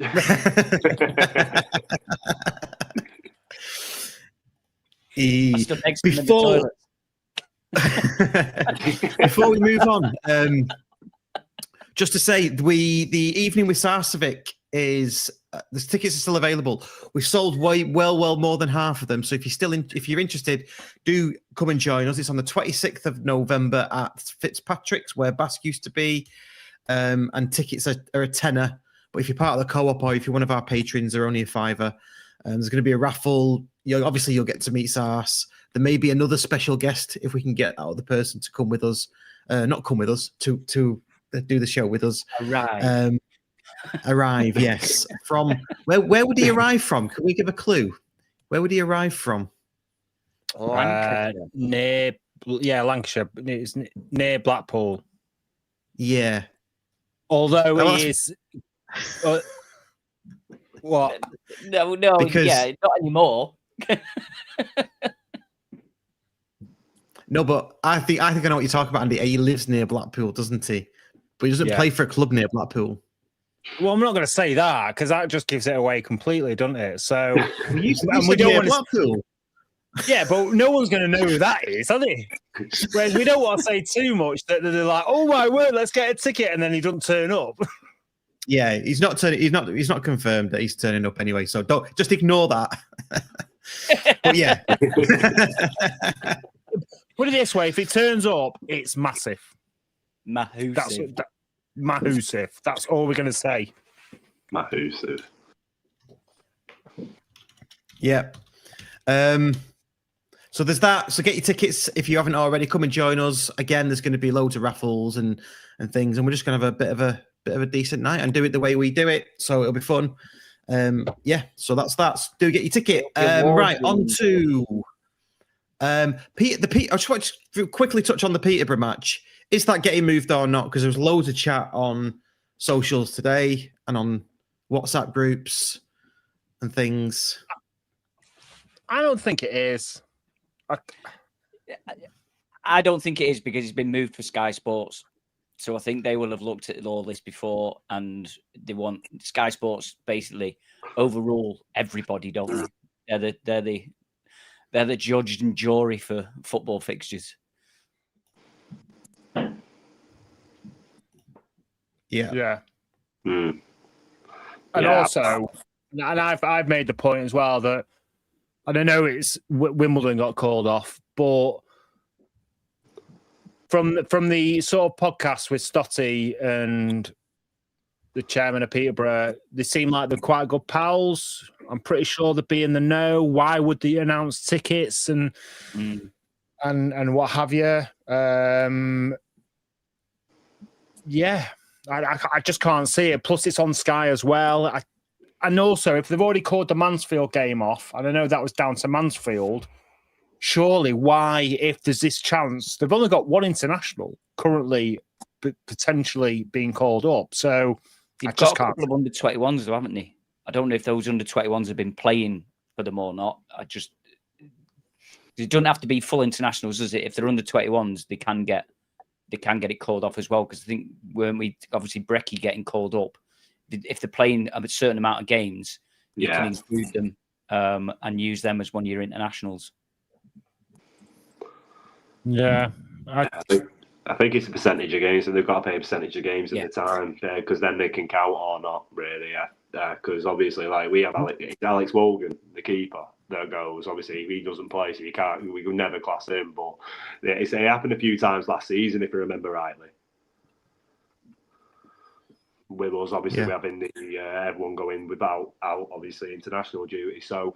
I stood next to him in the toilet. Before we move on, just to say, the evening with Sarcevic is the tickets are still available. We've sold well more than half of them. So if you're interested, do come and join us. It's on the 26th of November at Fitzpatrick's, where Basque used to be, and tickets are a tenner. But if you're part of the co-op or if you're one of our patrons, they're only a $5. There's going to be a raffle. Obviously, you'll get to meet Sars. There may be another special guest if we can get that other person to come with us. Not come with us, to do the show with us. Arrive, yes. From where would he arrive from? Can we give a clue? Where would he arrive from? Lancashire. Lancashire. It's near Blackpool. Yeah. Although he is. What? No, Because- not anymore. No, but I think I know what you're talking about, Andy. He lives near Blackpool, doesn't he? But he doesn't play for a club near Blackpool. Well, I'm not going to say that because that just gives it away completely, doesn't it? So We don't want Blackpool. Yeah, but no one's going to know who that is, are they? Whereas we don't want to say too much that they're like, "Oh my word, let's get a ticket," and then he doesn't turn up. Yeah, he's not turning. He's not confirmed that he's turning up anyway. So don't just ignore that. But yeah. Put it this way: if it turns up, it's massive. Mahoosive. Mahoosive. That's all we're going to say. Mahoosive. Yeah. So there's that. So get your tickets if you haven't already. Come and join us. Again, there's going to be loads of raffles and things, and we're just going to have a bit of a decent night and do it the way we do it. So it'll be fun. So that's that. Do get your ticket. Right on to Peter. I just want to quickly touch on the Peterborough match. Is that getting moved or not? Because there was loads of chat on socials today and on WhatsApp groups and things. I don't think it is. I don't think it is because it's been moved for Sky Sports. So I think they will have looked at all this before, and they want Sky Sports basically overrule everybody, don't they? They're the judge and jury for football fixtures. Yeah. Mm. And also, and I've made the point as well that, and I know it's Wimbledon got called off, but from the sort of podcast with Stotty and the chairman of Peterborough, they seem like they're quite good pals. I'm pretty sure they'd be in the know. Why would they announce tickets and what have you? Yeah, I just can't see it. Plus, it's on Sky as well. And also, if they've already called the Mansfield game off, and I know that was down to Mansfield, surely why, if there's this chance, they've only got one international currently potentially being called up. So they've got a couple of under 21s, though, haven't they? I don't know if those under 21s have been playing for them or not. It doesn't have to be full internationals, does it? If they're under 21s, they can get it called off as well. Because I think, weren't we obviously Brecky getting called up? If they're playing a certain amount of games, you can include them and use them as one of your internationals. Yeah, I think it's a percentage of games, and they've got to pay a percentage of games at the time, because then they can count or not, really. Because obviously, like, we have Alex Wogan, the keeper, that goes. Obviously, if he doesn't play, so we could never class him. But it happened a few times last season, if I remember rightly. With us, obviously, we're having everyone going without obviously international duty. So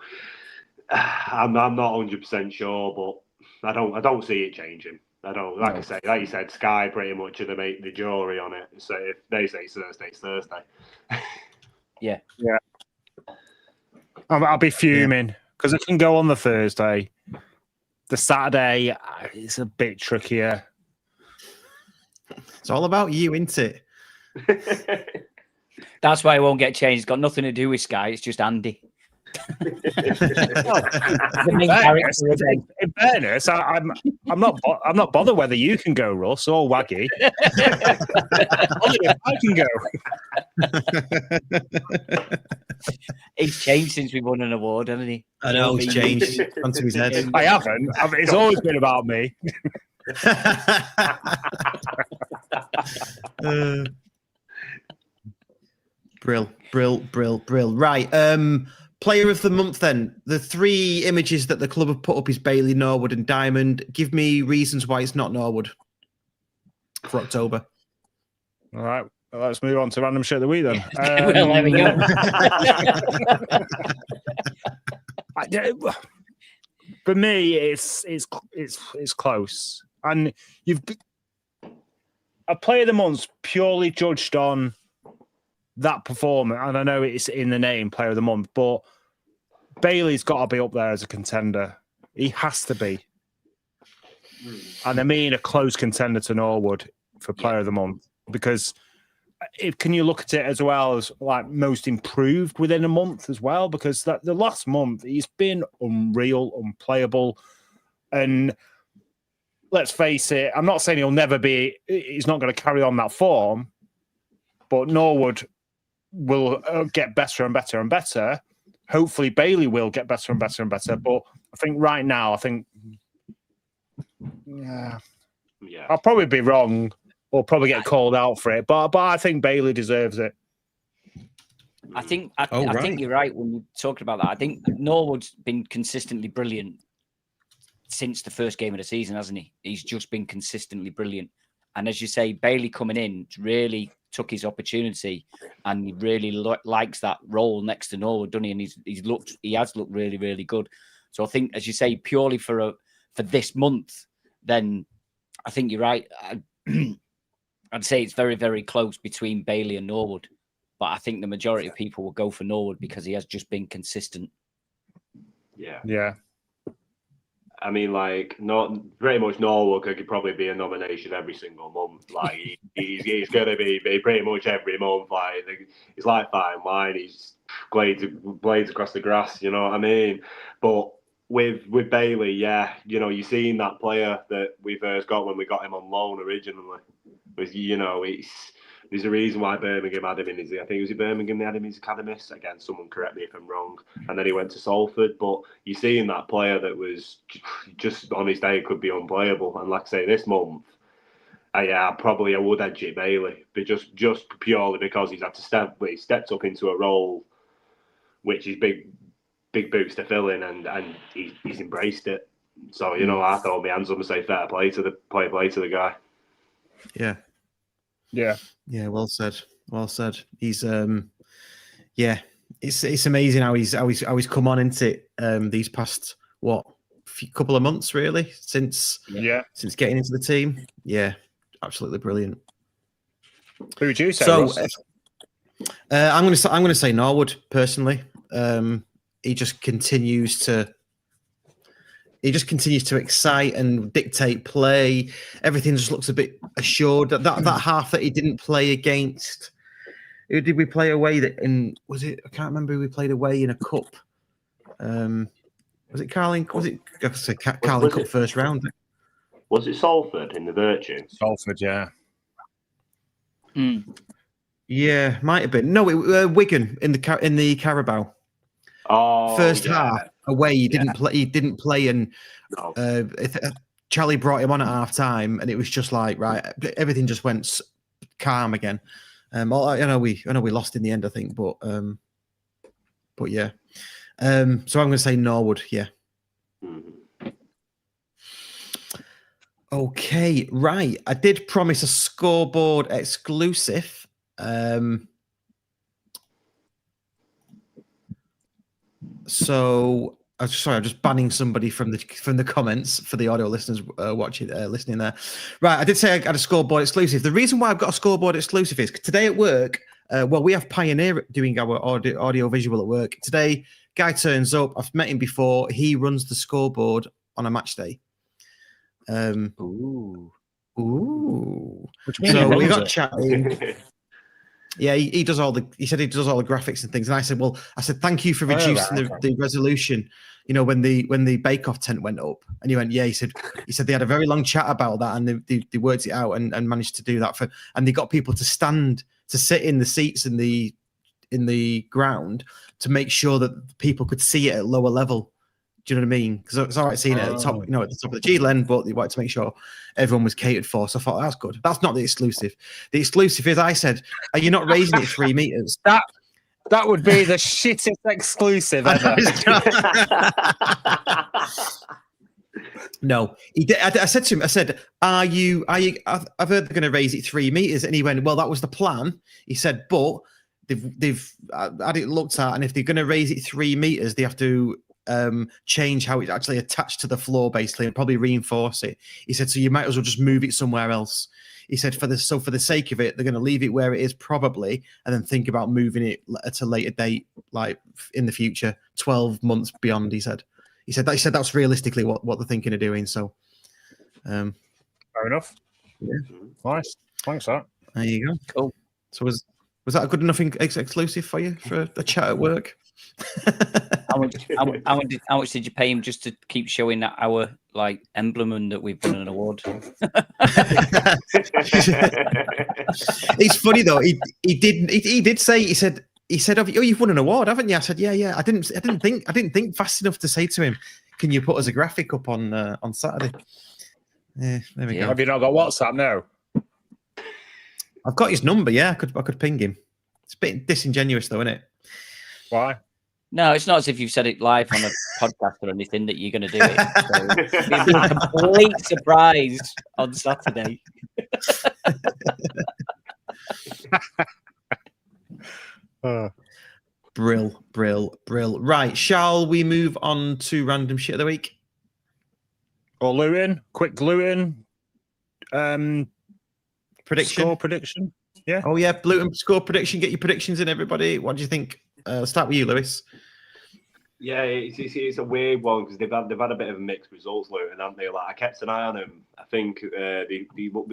I'm not 100% sure, but I don't see it changing. I don't, like you said, Sky pretty much are the jury on it. So if they say it's Thursday, it's Thursday. Yeah. I'll be fuming because it can go on the Thursday. The Saturday, it's a bit trickier. It's all about you, isn't it? That's why it won't get changed. It's got nothing to do with Sky. It's just Andy. In fairness, I'm not bothered whether you can go, Russ, or Waggy. I can go. He's changed since we won an award, hasn't he? I know he's changed onto his head. I haven't. It's always been about me. Brill. Right. Player of the month, then. The 3 images that the club have put up is Bailey, Norwood, and Diamond. Give me reasons why it's not Norwood for October. All right. Well, let's move on to random shit of the week then. Well, there we go. For me, it's close, and you've a player of the month's purely judged on that performance, and I know it's in the name, player of the month, but Bailey's got to be up there as a contender. He has to be, and I mean a close contender to Norwood for player of the month, because can you look at it as well as like most improved within a month as well? Because the last month he's been unreal, unplayable, and let's face it, I'm not saying he's not going to carry on that form, but Norwood will get better and better and better. Hopefully Bailey will get better and better and better. But I think right now, I'll probably be wrong or probably get called out for it. But I think Bailey deserves it. I think you're right when you're talking about that. I think Norwood's been consistently brilliant since the first game of the season, hasn't he? He's just been consistently brilliant. And as you say, Bailey coming in really took his opportunity, and he really likes that role next to Norwood, doesn't he? And he has looked really, really good. So I think, as you say, purely for this month, then I think you're right. I'd say it's very, very close between Bailey and Norwood, but I think the majority of people will go for Norwood because he has just been consistent. Yeah. I mean, like, pretty much Norwood could probably be a nomination every single month. Like, he's going to be pretty much every month. Like, he's like fine wine. He's blades across the grass. You know what I mean? But with Bailey, you're seeing that player that we first got when we got him on loan originally. There's a reason why Birmingham had him in I think it was Birmingham they had him in his academist. Again, someone correct me if I'm wrong. And then he went to Salford. But you're seeing that player that was just on his day could be unplayable. And like I say, this month, I would edge it Bailey, but just purely because he stepped up into a role which is big boots to fill in, and he's embraced it. So I throw my hands up and say fair play to the guy. Yeah. Well said. He's it's amazing how he's come on into it these past couple of months really since getting into the team. Yeah, absolutely brilliant. Who would you say? So Ross? I'm going to say Norwood personally. He just continues to excite and dictate play. Everything just looks a bit assured. That half that he didn't play against. Who did we play away? Was it? I can't remember who we played away in a cup. Was it Carling? Was it? I have to say Carling Cup first round. Was it Salford in the Virtue? Salford, yeah. Yeah, might have been. No, Wigan in the Carabao. Oh, first half away. He didn't play. He didn't play, and Charlie brought him on at half time, and it was just like right. Everything just went calm again. I know we lost in the end, I think, but yeah. So I'm going to say Norwood. Yeah. Okay, right. I did promise a scoreboard exclusive. So I'm just banning somebody from the comments for the audio listeners listening there. Right, I did say I had a scoreboard exclusive. The reason why I've got a scoreboard exclusive is today at work. We have Pioneer doing our audio visual at work today. Guy turns up. I've met him before. He runs the scoreboard on a match day. Ooh. So we got chatting. Yeah, he does all the. He said he does all the graphics and things, and I said, thank you for reducing the resolution. When the Bake Off tent went up, and he went, yeah. He said they had a very long chat about that, and they worked it out and managed to do that and they got people to sit in the seats in the ground to make sure that people could see it at lower level. Do you know what I mean? Because it's all right seeing it at the top, at the top of the G-Len, but they wanted to make sure everyone was catered for. So I thought that's good. That's not the exclusive. The exclusive is I said, "Are you not raising it 3 meters?" That would be the shittest exclusive ever. No, he did. I said to him, I said, "Are you? I've heard they're going to raise it 3 meters," and he went, "Well, that was the plan." He said, "But they've had it looked at, and if they're going to raise it 3 meters, they have to." Change how it's actually attached to the floor basically and probably reinforce it. He said, so you might as well just move it somewhere else. He said, for the sake of it, they're going to leave it where it is probably and then think about moving it at a later date, like in the future, 12 months beyond. He said that's realistically what they're thinking of doing. So fair enough. Yeah. Nice. Thanks for that. There you go. Cool. So was that a good enough exclusive for you for a chat at work? How much did you pay him just to keep showing that our emblem and that we've won an award? It's funny though. He did say he said, "Oh, you've won an award, haven't you?" I said, "Yeah." I didn't think fast enough to say to him, "Can you put us a graphic up on Saturday?" Yeah, there we go. Have you not got WhatsApp now? I've got his number. Yeah, I could ping him. It's a bit disingenuous though, isn't it? Why? No, it's not as if you've said it live on a podcast or anything that you're going to do it. So it'd be a complete surprise on Saturday. Brill. Right, shall we move on to random shit of the week? Or Luton? Quick Luton. Prediction. Score prediction. Yeah. Oh yeah, Luton score prediction. Get your predictions in, everybody. What do you think? Start with you, Lewis. Yeah, it's a weird one because they've had a bit of mixed results, Luton, haven't they? I kept an eye on them. I think they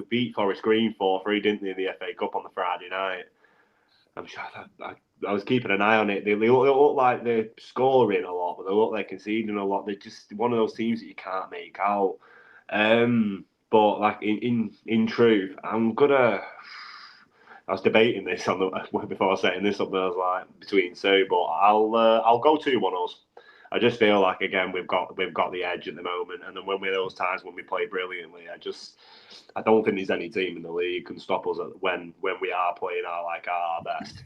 beat Forest Green 4-3, didn't they, in the FA Cup on the Friday night? I'm sure I was keeping an eye on it. They look like they're scoring a lot, but they look like they're conceding a lot. They're just one of those teams that you can't make out. But in truth, I was debating this before setting this up. I was like between two, but I'll go 2-1 us. I just feel like again we've got the edge at the moment, and then when we're those times when we play brilliantly, I don't think there's any team in the league can stop us when we are playing our best.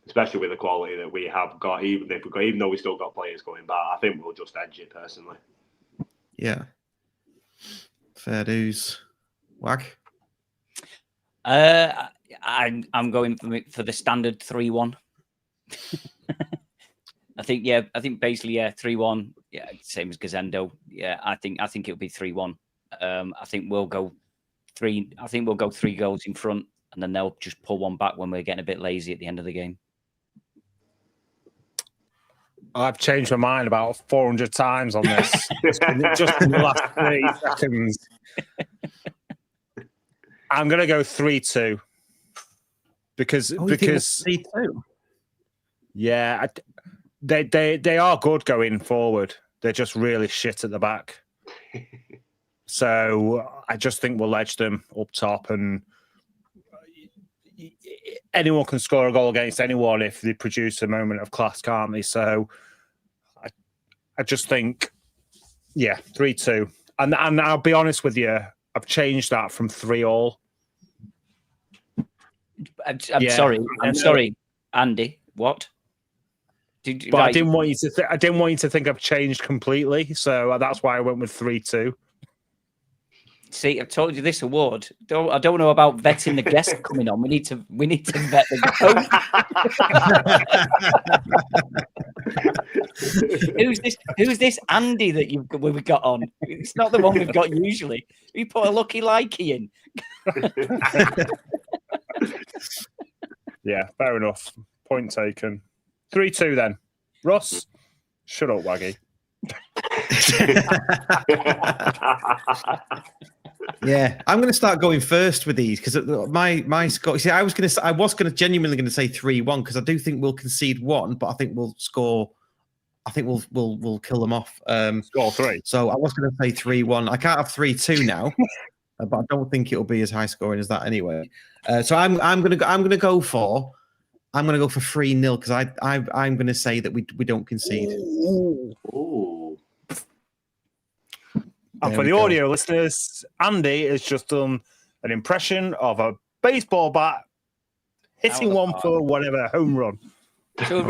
Especially with the quality that we have got, even though we still got players going back, I think we'll just edge it personally. Yeah. Fair dues. Wag. I'm going for the standard 3-1. I think basically 3-1. Yeah, same as Gazendo. Yeah, I think it'll be 3-1. I think we'll go 3 goals in front, and then they'll just pull one back when we're getting a bit lazy at the end of the game. I've changed my mind about 400 times on this just in the last 30 seconds. I'm going to go 3-2 because 3-2. Yeah, they are good going forward. They're just really shit at the back. So I just think we'll edge them up top, and anyone can score a goal against anyone if they produce a moment of class, can't they? So I just think, 3-2. And I'll be honest with you, I've changed that from 3-all. I'm sorry, Andy. What? I didn't want you to. I didn't want you to think I've changed completely, so that's why I went with 3-2. See, I've told you this award. I don't know about vetting the guests coming on. We need to vet the host. Who's this Andy that we've got on? It's not the one we've got usually. We put a lucky likey in. Yeah, fair enough. Point taken. 3-2 then. Ross, shut up, Waggy. Yeah, I'm going to start going first with these because my score. See, I was going to genuinely going to say 3-1 because I do think we'll concede 1, but I think we'll score. I think we'll kill them off. Score 3. So I was going to say 3-1. I can't have 3-2 now, but I don't think it'll be as high scoring as that anyway. So I'm going to go for 3-0 because I'm going to say that we don't concede. Ooh. And for the audio listeners, Andy has just done an impression of a baseball bat hitting one for whatever home run. So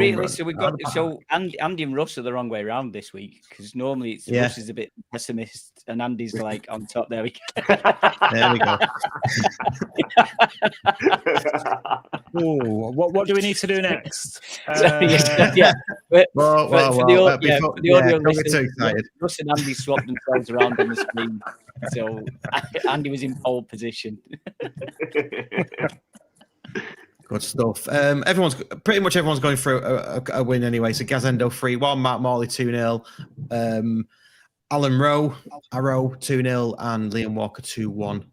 Andy and Russ are the wrong way around this week because normally Russ is a bit pessimist and Andy's like on top. There we go. There we go. Ooh, what do we need to do next? For the audio listeners, Russ and Andy swapped themselves around on the screen, so Andy was in pole position. Good stuff. Pretty much everyone's going for a win anyway. So Gazendo 3-1, Matt Morley 2-0, Alan Rowe 2-0, and Liam Walker 2-1.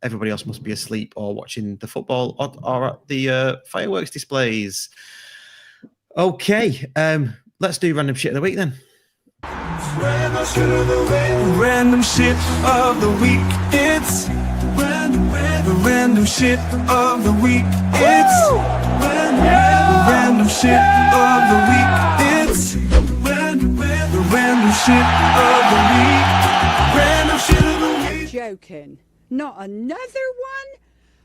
Everybody else must be asleep or watching the football or at the fireworks displays. Okay, let's do random shit of the week then. Random shit of the week. It's random shit of the week. It's random shit of the week. It's random shit of the week. Random shit of the week. Joking. Not another one?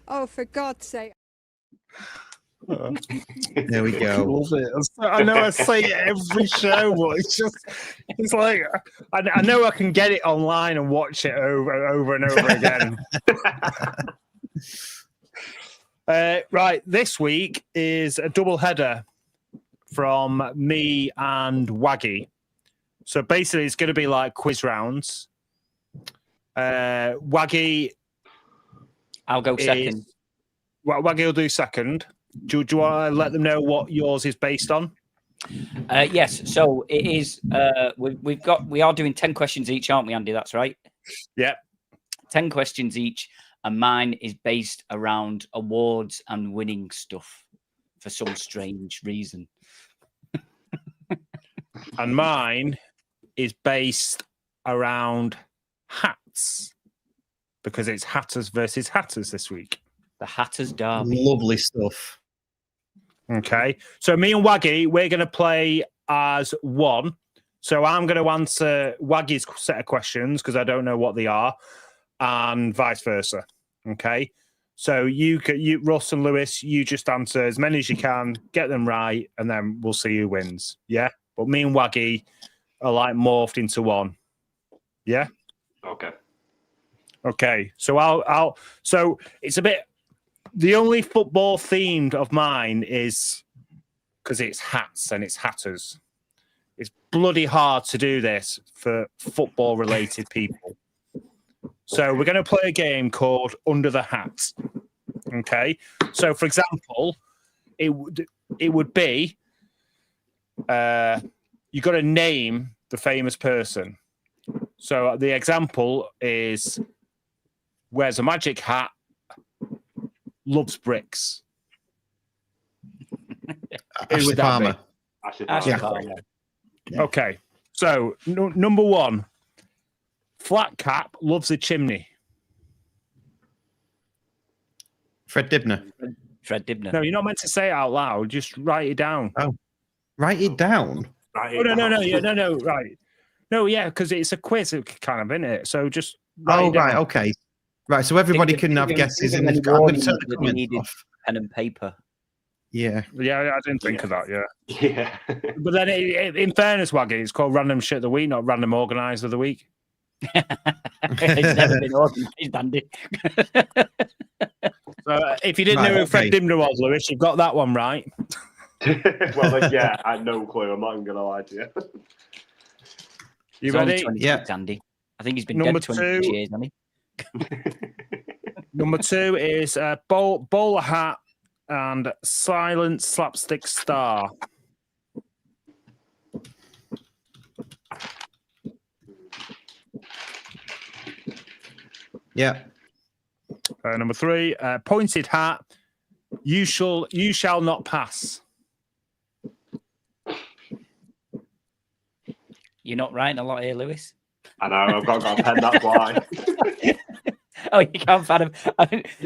Oh, for God's sake. There we go. I know I say it every show, but it's like I know I can get it online and watch it over and over again. Right, this week is a double header from me and Waggy. So basically, it's going to be like quiz rounds. Waggy, I'll go second. Waggy will do second. Do you want to let them know what yours is based on? Yes. So it is. We are doing 10 questions each, aren't we, Andy? That's right. Yeah. 10 questions each, and mine is based around awards and winning stuff for some strange reason. And mine is based around hats because it's Hatters versus Hatters this week. The Hatters Derby. Lovely stuff. Okay. So me and Waggy, we're going to play as one. So I'm going to answer Waggy's set of questions because I don't know what they are, and vice versa. Okay. So you, Russ and Lewis, you just answer as many as you can, get them right, and then we'll see who wins. Yeah. But me and Waggy are like morphed into one. Yeah. Okay. Okay. So so it's a bit. The only football themed of mine is because it's hats and it's hatters. It's bloody hard to do this for football related people. So we're going to play a game called Under the Hat. Okay. So for example, it would be you got to name the famous person. So the example is wears a magic hat, loves bricks. Who would that be? Ashley Palmer. Okay. So number one, flat cap, loves a chimney. Fred Dibner. Fred Dibner. No, you're not meant to say it out loud. Just write it down. Oh, write it down. No. Right. No, yeah, because it's a quiz, kind of, isn't it? So just. Right. Okay. Right. So everybody can have guesses in this. I'm going to turn the comments off. Pen and paper. Yeah. Yeah, I didn't think of that. Yeah. Yeah. But then, in fairness, Waggy, it's called Random Shit of the Week, not Random Organizer of the Week. It's never been organised, Andy. So if you didn't know who Fred Dibner was, Lewis, you've got that one right. Well, yeah, I had no clue. I'm not even going to lie to you. You ready? Yeah. Andy. I think he's been Number dead 26 two. years, hasn't he? Number two is bowler hat and silent slapstick star. Yeah. Number three, pointed hat. You shall not pass. You're not writing a lot here, Lewis. I know, I've got a pen, that's why. Oh, you can't find him.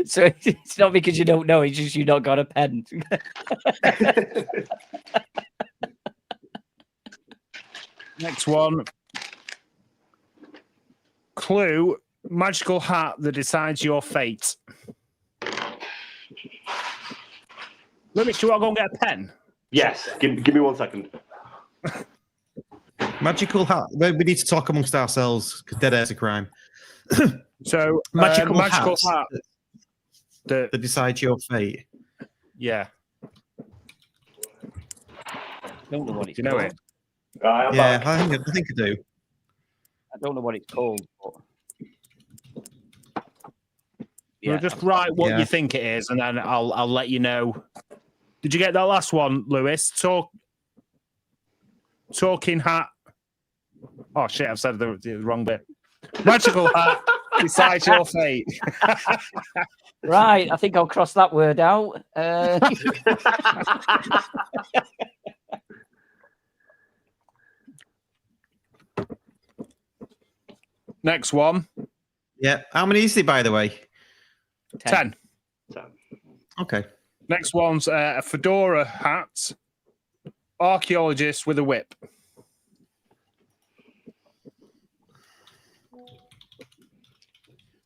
So it's not because you don't know, it's just you not got a pen. Next one. Clue, magical hat that decides your fate. Lewis, do you want to go and get a pen? Yes, give me 1 second. Magical hat. We need to talk amongst ourselves because dead air's a crime. So magical hat that decides your fate. Yeah. Don't know what it's Do you know called. it? Yeah, I think I do. I don't know what it's called. But... You'll just write what you think it is, and then I'll let you know. Did you get that last one, Lewis? Talking hat. Oh shit! I've said the wrong bit. Magical hat decides your fate. Right, I think I'll cross that word out. Next one. Yeah. How many is it, by the way? 10. Okay. Next one's a fedora hat. Archaeologist with a whip.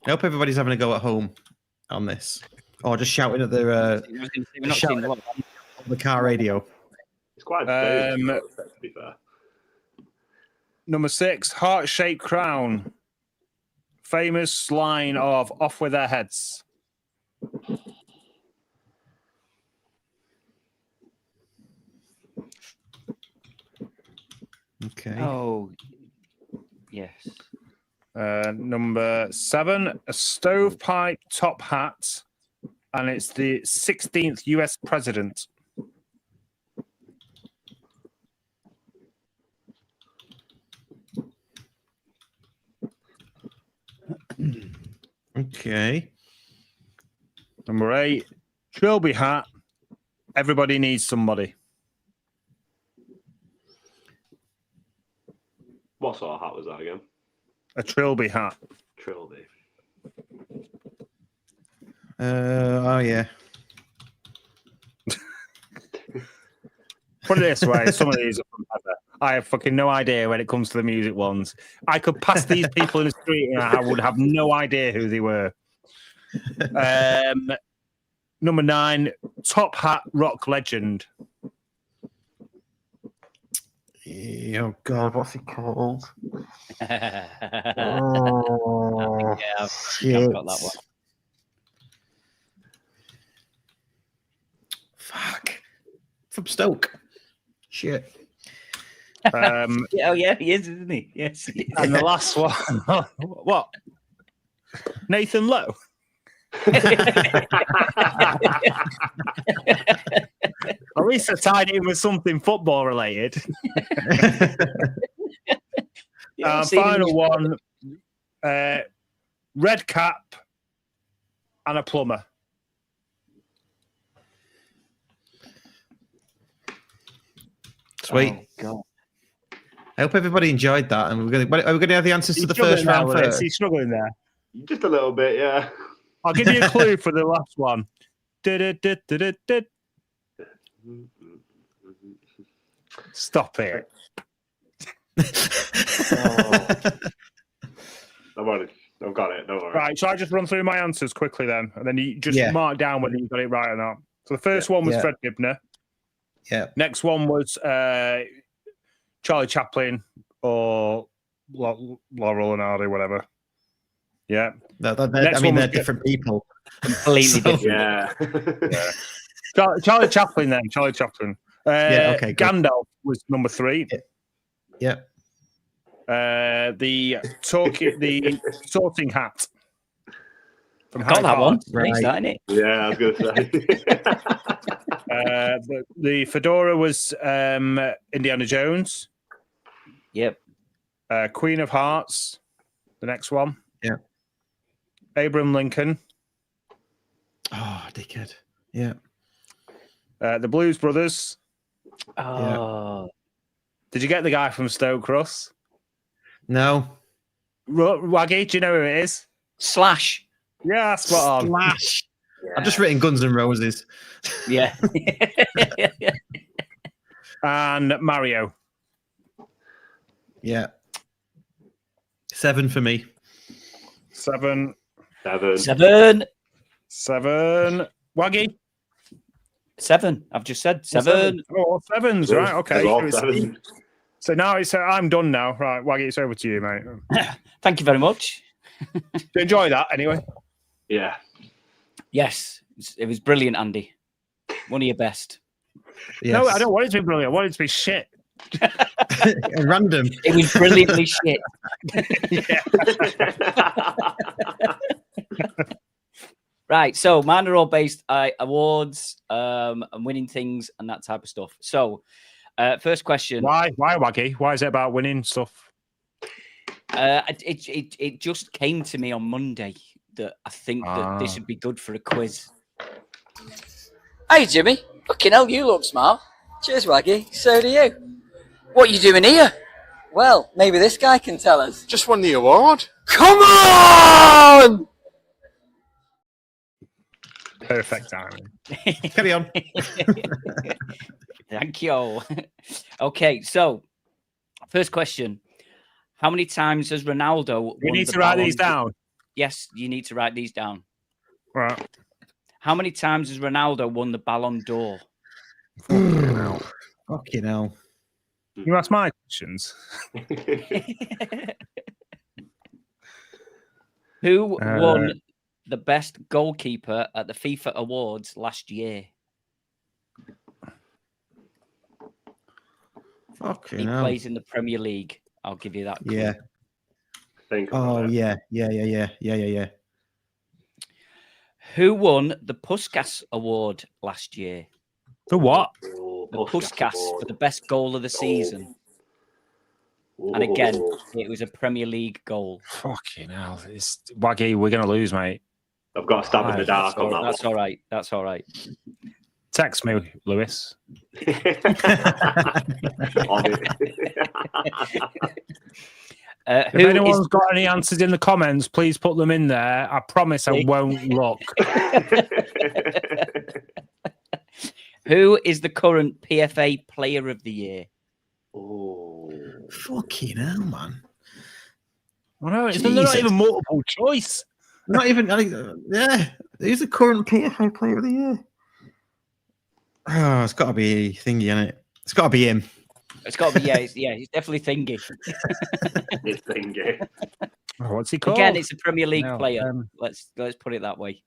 I hope everybody's having a go at home on this, or just shouting at the car radio. It's quite big, to be fair. Number 6, heart-shaped crown. Famous line of "off with their heads." Okay. Oh, yes. Number 7, a stovepipe top hat, and it's the 16th US president. Okay. Number 8, trilby hat. Everybody needs somebody. What sort of hat was that again? A trilby hat. Trilby. Oh yeah. Put it this way: some of these are from Heather. I have fucking no idea when it comes to the music ones. I could pass these people in the street and I would have no idea who they were. Number 9, top hat rock legend. Oh God, what's he called? Oh, shit. I've got that one. Fuck. From Stoke. Shit. Oh yeah, he is, isn't he? Yes. He is. And the last one, what? Nathan Lowe. Yeah, At least I tied it in with something football related. I've seen him Final one, red cap and a plumber. Sweet. Oh, God. I hope everybody enjoyed that. And are we going to have the answers to the first round first? He's struggling there. Just a little bit, yeah. I'll give you a clue for the last one. Stop it. I've got it. Don't worry. Right, so I just run through my answers quickly then, and then you just mark down whether you got it right or not. So the first one was Fred Gibner. Yeah. Next one was Charlie Chaplin or Laurel and Hardy, whatever. Yeah. They're different people. Completely different. Yeah. Charlie Chaplin then. Charlie Chaplin. Okay. Good. Gandalf was number 3. Yeah. The sorting hat. From Got that one. Right. Nice, isn't it? Yeah, I was going to say. The fedora was Indiana Jones. Yep. Queen of Hearts, the next one. Yeah. Abraham Lincoln. Oh, dickhead. Yeah. The Blues Brothers. Oh. Yeah. Did you get the guy from Stoke, Russ? No. Waggy, do you know who it is? Slash. Yeah, spot on. Slash. Yeah. I've just written Guns N' Roses. Yeah. And Mario. Yeah. 7 for me. 7. 7. Waggy? 7. I've just said 7. Oh, 7's right. Okay. Seven. So now I'm done now. Right, Waggy, it's over to you, mate. Thank you very much. Did you enjoy that anyway? Yeah. Yes, it was brilliant, Andy. One of your best. Yes. No, I don't want it to be brilliant. I want it to be shit. Random. It was brilliantly shit. Right, so mine are all based awards and winning things and that type of stuff. So, first question. Why, Waggy? Why is it about winning stuff? It just came to me on Monday that I think that this would be good for a quiz. Hey, Jimmy. Fucking hell, you look smart. Cheers, Waggy. So do you. What are you doing here? Well, maybe this guy can tell us. Just won the award. Come on! Perfect timing. Carry on. Thank you. Okay, so first question. How many times has Ronaldo You won need the to write Ballon these down. Yes, you need to write these down. Right. How many times has Ronaldo won the Ballon d'Or? Fucking hell. You ask my questions. Who won the best goalkeeper at the FIFA Awards last year? Fucking He hell. plays in the Premier League. I'll give you that. Yeah. Oh, yeah. Who won the Puskas Award last year? The what? The Puskas for the best goal of the season. And again, it was a Premier League goal. Fucking hell. It's Waggy, we're going to lose, mate. I've got a stab in the dark on that. That's all right. That's all right. Text me, Lewis. If anyone's got any answers in the comments, please put them in there. I promise I won't look. Who is the current PFA Player of the Year? Oh. Fucking hell, man. I know, they're not even multiple choice. Not even, yeah. Who's the current PFA Player of the Year? Oh, it's got to be Thingy, innit? It's got to be him. It's got to be, he's definitely Thingy. It's Thingy. Oh, what's he called? Again, it's a Premier League player. Let's put it that way.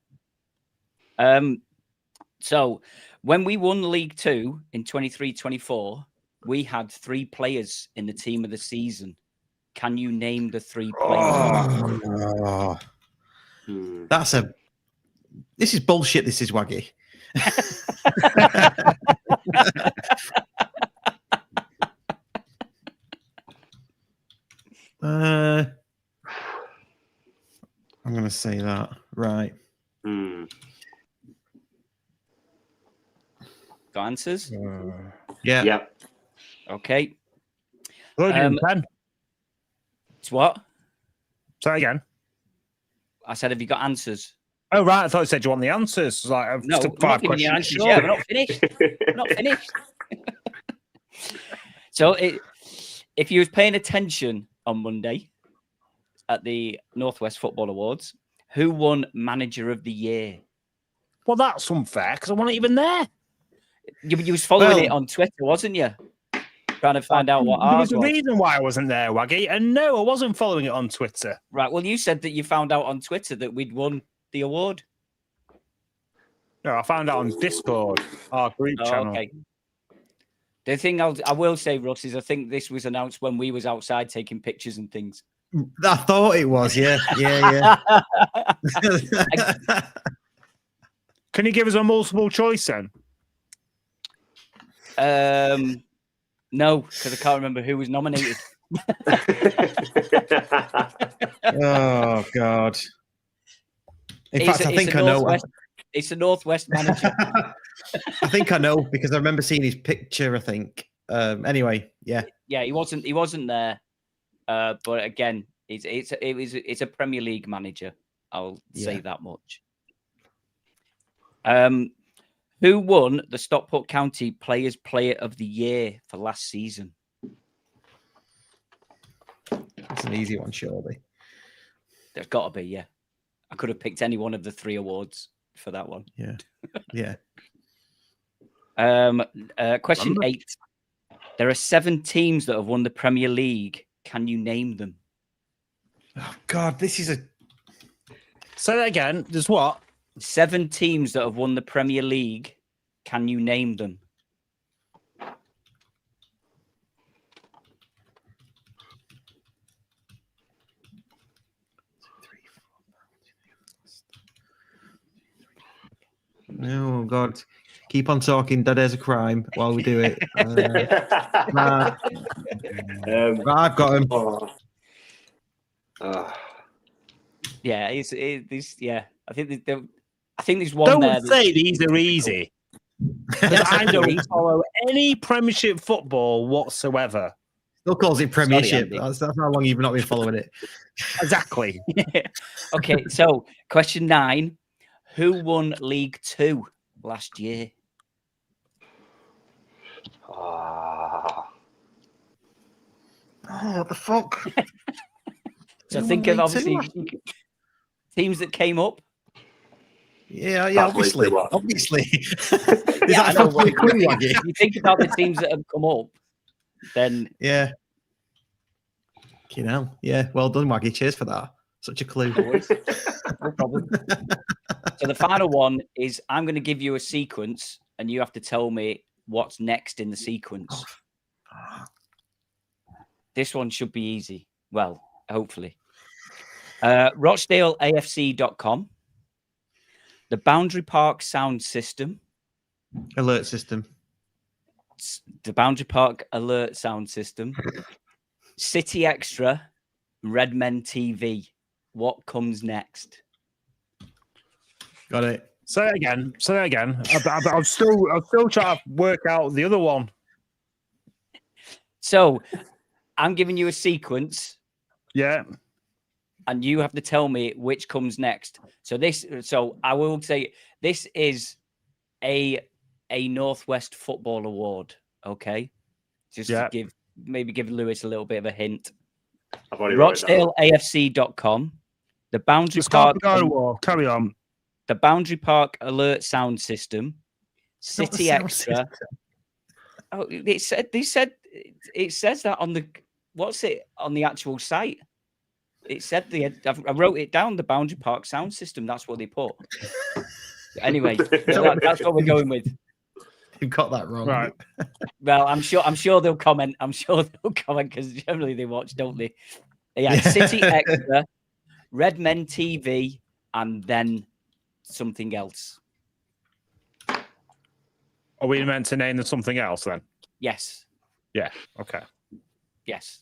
So when we won League Two in 23-24, we had 3 players in the team of the season. Can you name the 3 players? This is bullshit. This is Waggy. I'm going to say that. Right. Got answers? Yeah. Yeah. Okay. Pen. It's what? Say again. I said, have you got answers? Oh, right. I thought you said you want the answers. Like, I've No, just we're not 5 giving you questions. answers. Yeah, we're not finished. We're not finished. So, if you was paying attention on Monday at the Northwest Football Awards, who won Manager of the Year? Well, that's unfair because I wasn't even there. You was following it on Twitter, wasn't you? Trying to find out what ours was. There was a reason why I wasn't there, Waggy. And no, I wasn't following it on Twitter. Right. Well, you said that you found out on Twitter that we'd won the award. No, I found out on Discord, our group channel. Okay. The thing I will say, Russ, is I think this was announced when we was outside taking pictures and things. I thought it was, yeah. Can you give us a multiple choice then? No, because I can't remember who was nominated. Oh, God. In fact, I think I know. It's a Northwest manager. I think I know because I remember seeing his picture, I think. Anyway, yeah. Yeah, he wasn't there. But again, it's a Premier League manager. I'll say that much. Who won the Stockport County Players Player of the Year for last season? That's an easy one, surely. There's got to be, yeah. I could have picked any one of the 3 awards for that one. Yeah. Question 8. There are 7 teams that have won the Premier League. Can you name them? Oh, God, this is a... Say that again. There's what? 7 teams that have won the Premier League. Can you name them? Oh, God. Keep on talking. Dead as a crime while we do it. I've got him. Yeah, yeah. I think there's one there. Don't say these are easy. I don't follow any Premiership football whatsoever. Still calls it Premiership. That's how long you've not been following it. Exactly. Okay, so question 9. Who won League Two last year? Oh, what the fuck? So think of obviously teams that came up. Yeah, obviously. Is I know. You think about the teams that have come up, then yeah. You know, yeah. Well done, Waggy. Cheers for that. Such a clue. No problem. So the final one is I'm going to give you a sequence, and you have to tell me what's next in the sequence. This one should be easy. Well, hopefully. RochdaleAFC.com. The Boundary Park Sound System. Alert system. The Boundary Park Alert Sound System. City Extra. Redmen TV. What comes next? Got it. Say it again. I'm still trying to work out the other one. So I'm giving you a sequence. Yeah. And you have to tell me which comes next. So I will say this is a Northwest Football Award. Okay. Just to give maybe give Lewis a little bit of a hint. I've already wrote it down. RochdaleAFC.com, the Boundary The Scarf Park, Bergara Wore. Carry on. the Boundary Park Alert Sound System, Not the City sound Extra. system. Oh, it says that on the on the actual site. It said I wrote it down. The Boundary Park Sound System. That's what they put. Anyway, that's what we're going with. You got that wrong. Right. Well, I'm sure they'll comment. I'm sure they'll comment because generally they watch, don't they? Yeah, City Extra, Red Men TV, and then something else. Are we meant to name them something else then? Yes. Yeah. Okay. Yes.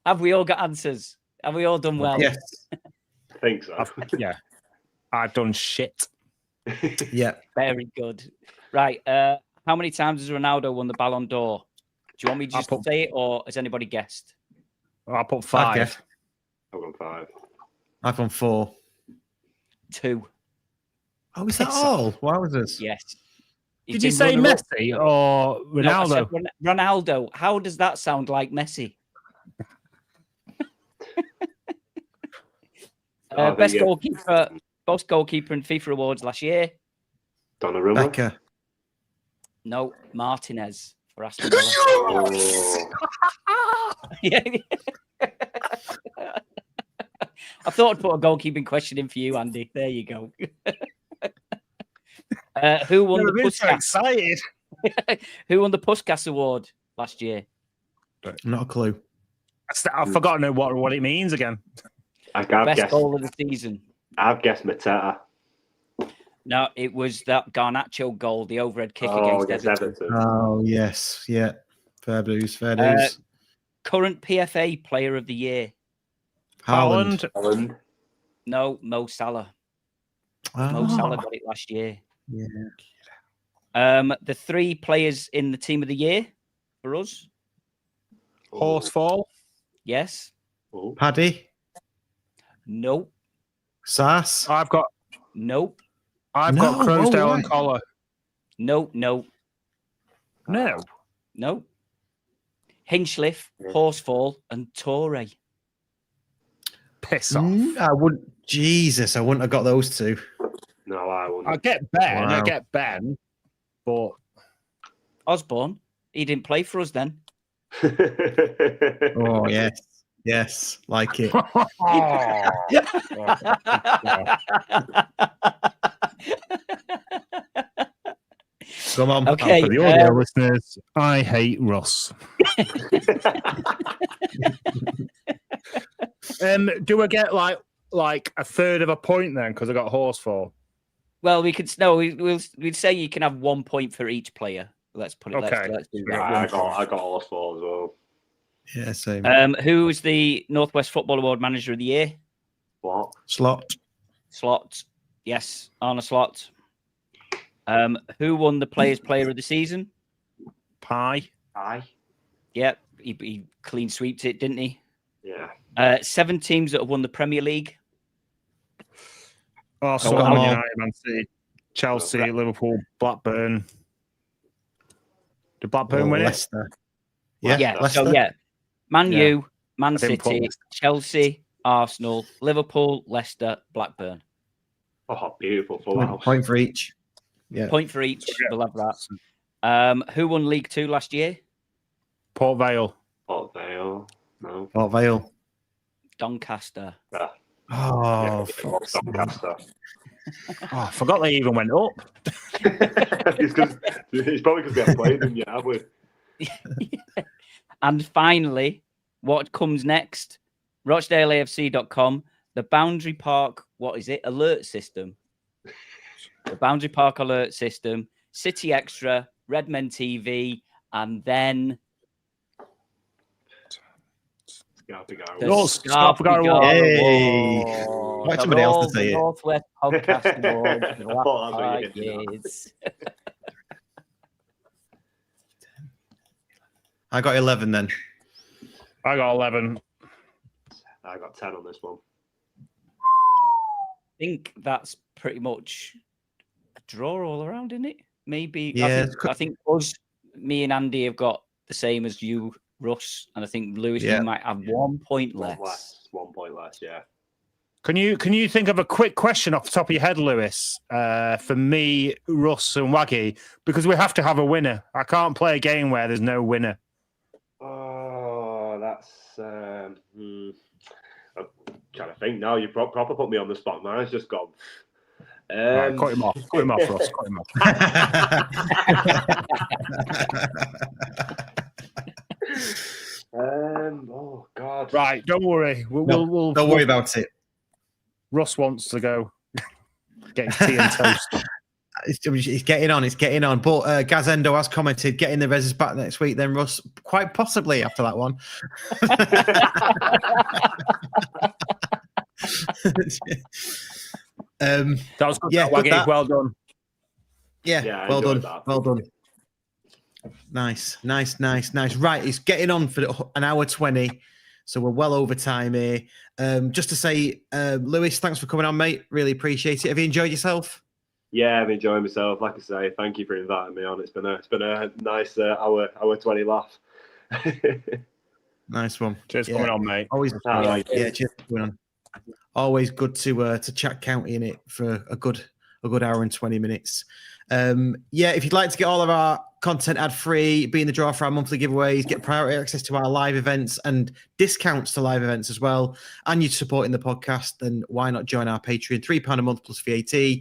Have we all got answers? Have we all done well? Yes. I think so. Yeah. I've done shit. Yeah. Very good. Right. How many times has Ronaldo won the Ballon d'Or? Do you want me to just say it, or has anybody guessed? I'll put 5. I've gone 5. I've gone 4. 2. Oh, is that all? Why was this? Yes. Did you say Messi or Ronaldo? No, I said Ronaldo. How does that sound like Messi? Best goalkeeper in FIFA awards last year. Donnarumma. Becca. No, Martinez for Aston Villa. Yeah. I thought I'd put a goalkeeping question in for you, Andy. There you go. Who won the Puskas? So excited. Who won the Puskas Award last year? Not a clue. I've forgotten what it means again. Best goal of the season. I've guessed Mateta. No, it was that Garnacho goal, the overhead kick against Everton. Oh, yes. Yeah. Fair dues. Fair dues. Current PFA Player of the Year. Haaland. No, Mo Salah. Oh. Mo Salah got it last year. Yeah. The 3 players in the Team of the Year for us. Horsefall. Yes. Paddy. Nope. Sass. Nope. I've got Croasdale and Collar. Nope. No. Hinchliffe, Horsefall, and Torre. Piss off. I wouldn't. Jesus, I wouldn't have got those 2. No, I wouldn't. I get Ben. Wow. I get Ben. But Osborne, he didn't play for us then. Oh, yes. Yes. Like it. Come on. Okay. For the audio listeners, I hate Ross. Do I get like a third of a point then because I got Horsefall? Well, we'd say you can have 1 point for each player. Let's put it. Okay. Let's do Yeah, that. I got Horsefall as well. Yeah, same. Who's the Northwest Football Award Manager of the Year? What? Slot. Yes, Arne Slot. Who won the Players Player of the Season? Pie. Yep, he clean sweeped it, didn't he? Yeah. 7 teams that have won the Premier League. Arsenal, United, Man City, Chelsea, Liverpool, Blackburn. Did Blackburn win Leicester. it? Yeah. Leicester. So Man U, Man didn't put City, Leicester. Chelsea, Arsenal, Liverpool, Leicester, Blackburn. Oh, beautiful. Full house. Point for each. Yeah. Point for each. We'll have that. Who won League 2 last year? Port Vale. Port Vale. No. Port Vale. Doncaster. Yeah. Oh, Doncaster. I forgot they even went up. It's probably because we haven't played them yet, have we? And finally, what comes next? RochdaleAFC.com, the Boundary Park, alert system. The Boundary Park alert system, City Extra, Redmen TV, and then Scarf Bergara Wore. Hey. Why somebody else to say it? Northwest Podcast Awards for the I thought last that's what you 5 did, you know. years. I got 11 then. I got 11. I got 10 on this one. I think that's pretty much a draw all around, isn't it? Maybe. Yeah. I think me and Andy have got the same as you, Russ, and I think Lewis you might have 1 point less. 1 point less, yeah. Can you think of a quick question off the top of your head, Lewis, for me, Russ, and Waggy? Because we have to have a winner. I can't play a game where there's no winner. Oh, that's. I'm trying to think now. You proper put me on the spot, man. It's just gone. Right, cut him off. Cut him off, Russ. Cut him off. Oh God. Right, don't worry. We'll don't worry about it. Russ wants to go get his tea and toast. It's getting on. It's getting on. But Gazendo has commented, getting the Reses back next week. Then Russ, quite possibly after that one. That was good. Yeah, Waggy. Well done. Yeah, well done. That. Well done. Nice. Right, it's getting on for an hour 20. So we're well over time here. Just to say, Lewis, thanks for coming on, mate. Really appreciate it. Have you enjoyed yourself? Yeah, I've enjoyed myself. Like I say, thank you for inviting me on. It's been a nice hour 20 laugh. Nice one. Cheers for coming on, mate. Always, cheers for coming on. Always good to chat county in it for a good hour and 20 minutes. If you'd like to get all of our content ad-free, be in the draw for our monthly giveaways, get priority access to our live events and discounts to live events as well, and you're supporting the podcast, then why not join our Patreon? £3 a month plus VAT.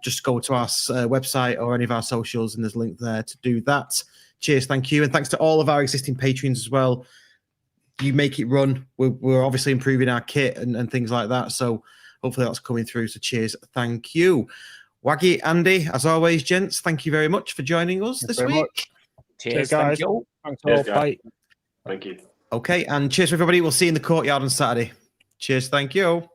Just go to our website or any of our socials, and there's a link there to do that. Cheers, thank you. And thanks to all of our existing patrons as well. You make it run. We're obviously improving our kit and things like that, so hopefully that's coming through. So cheers, thank you. Waggy, Andy, as always, gents, thank you very much for joining us this week. Much. Cheers, guys. Thanks all. Bye. Thank you. Okay, and cheers, everybody. We'll see you in the courtyard on Saturday. Cheers, thank you.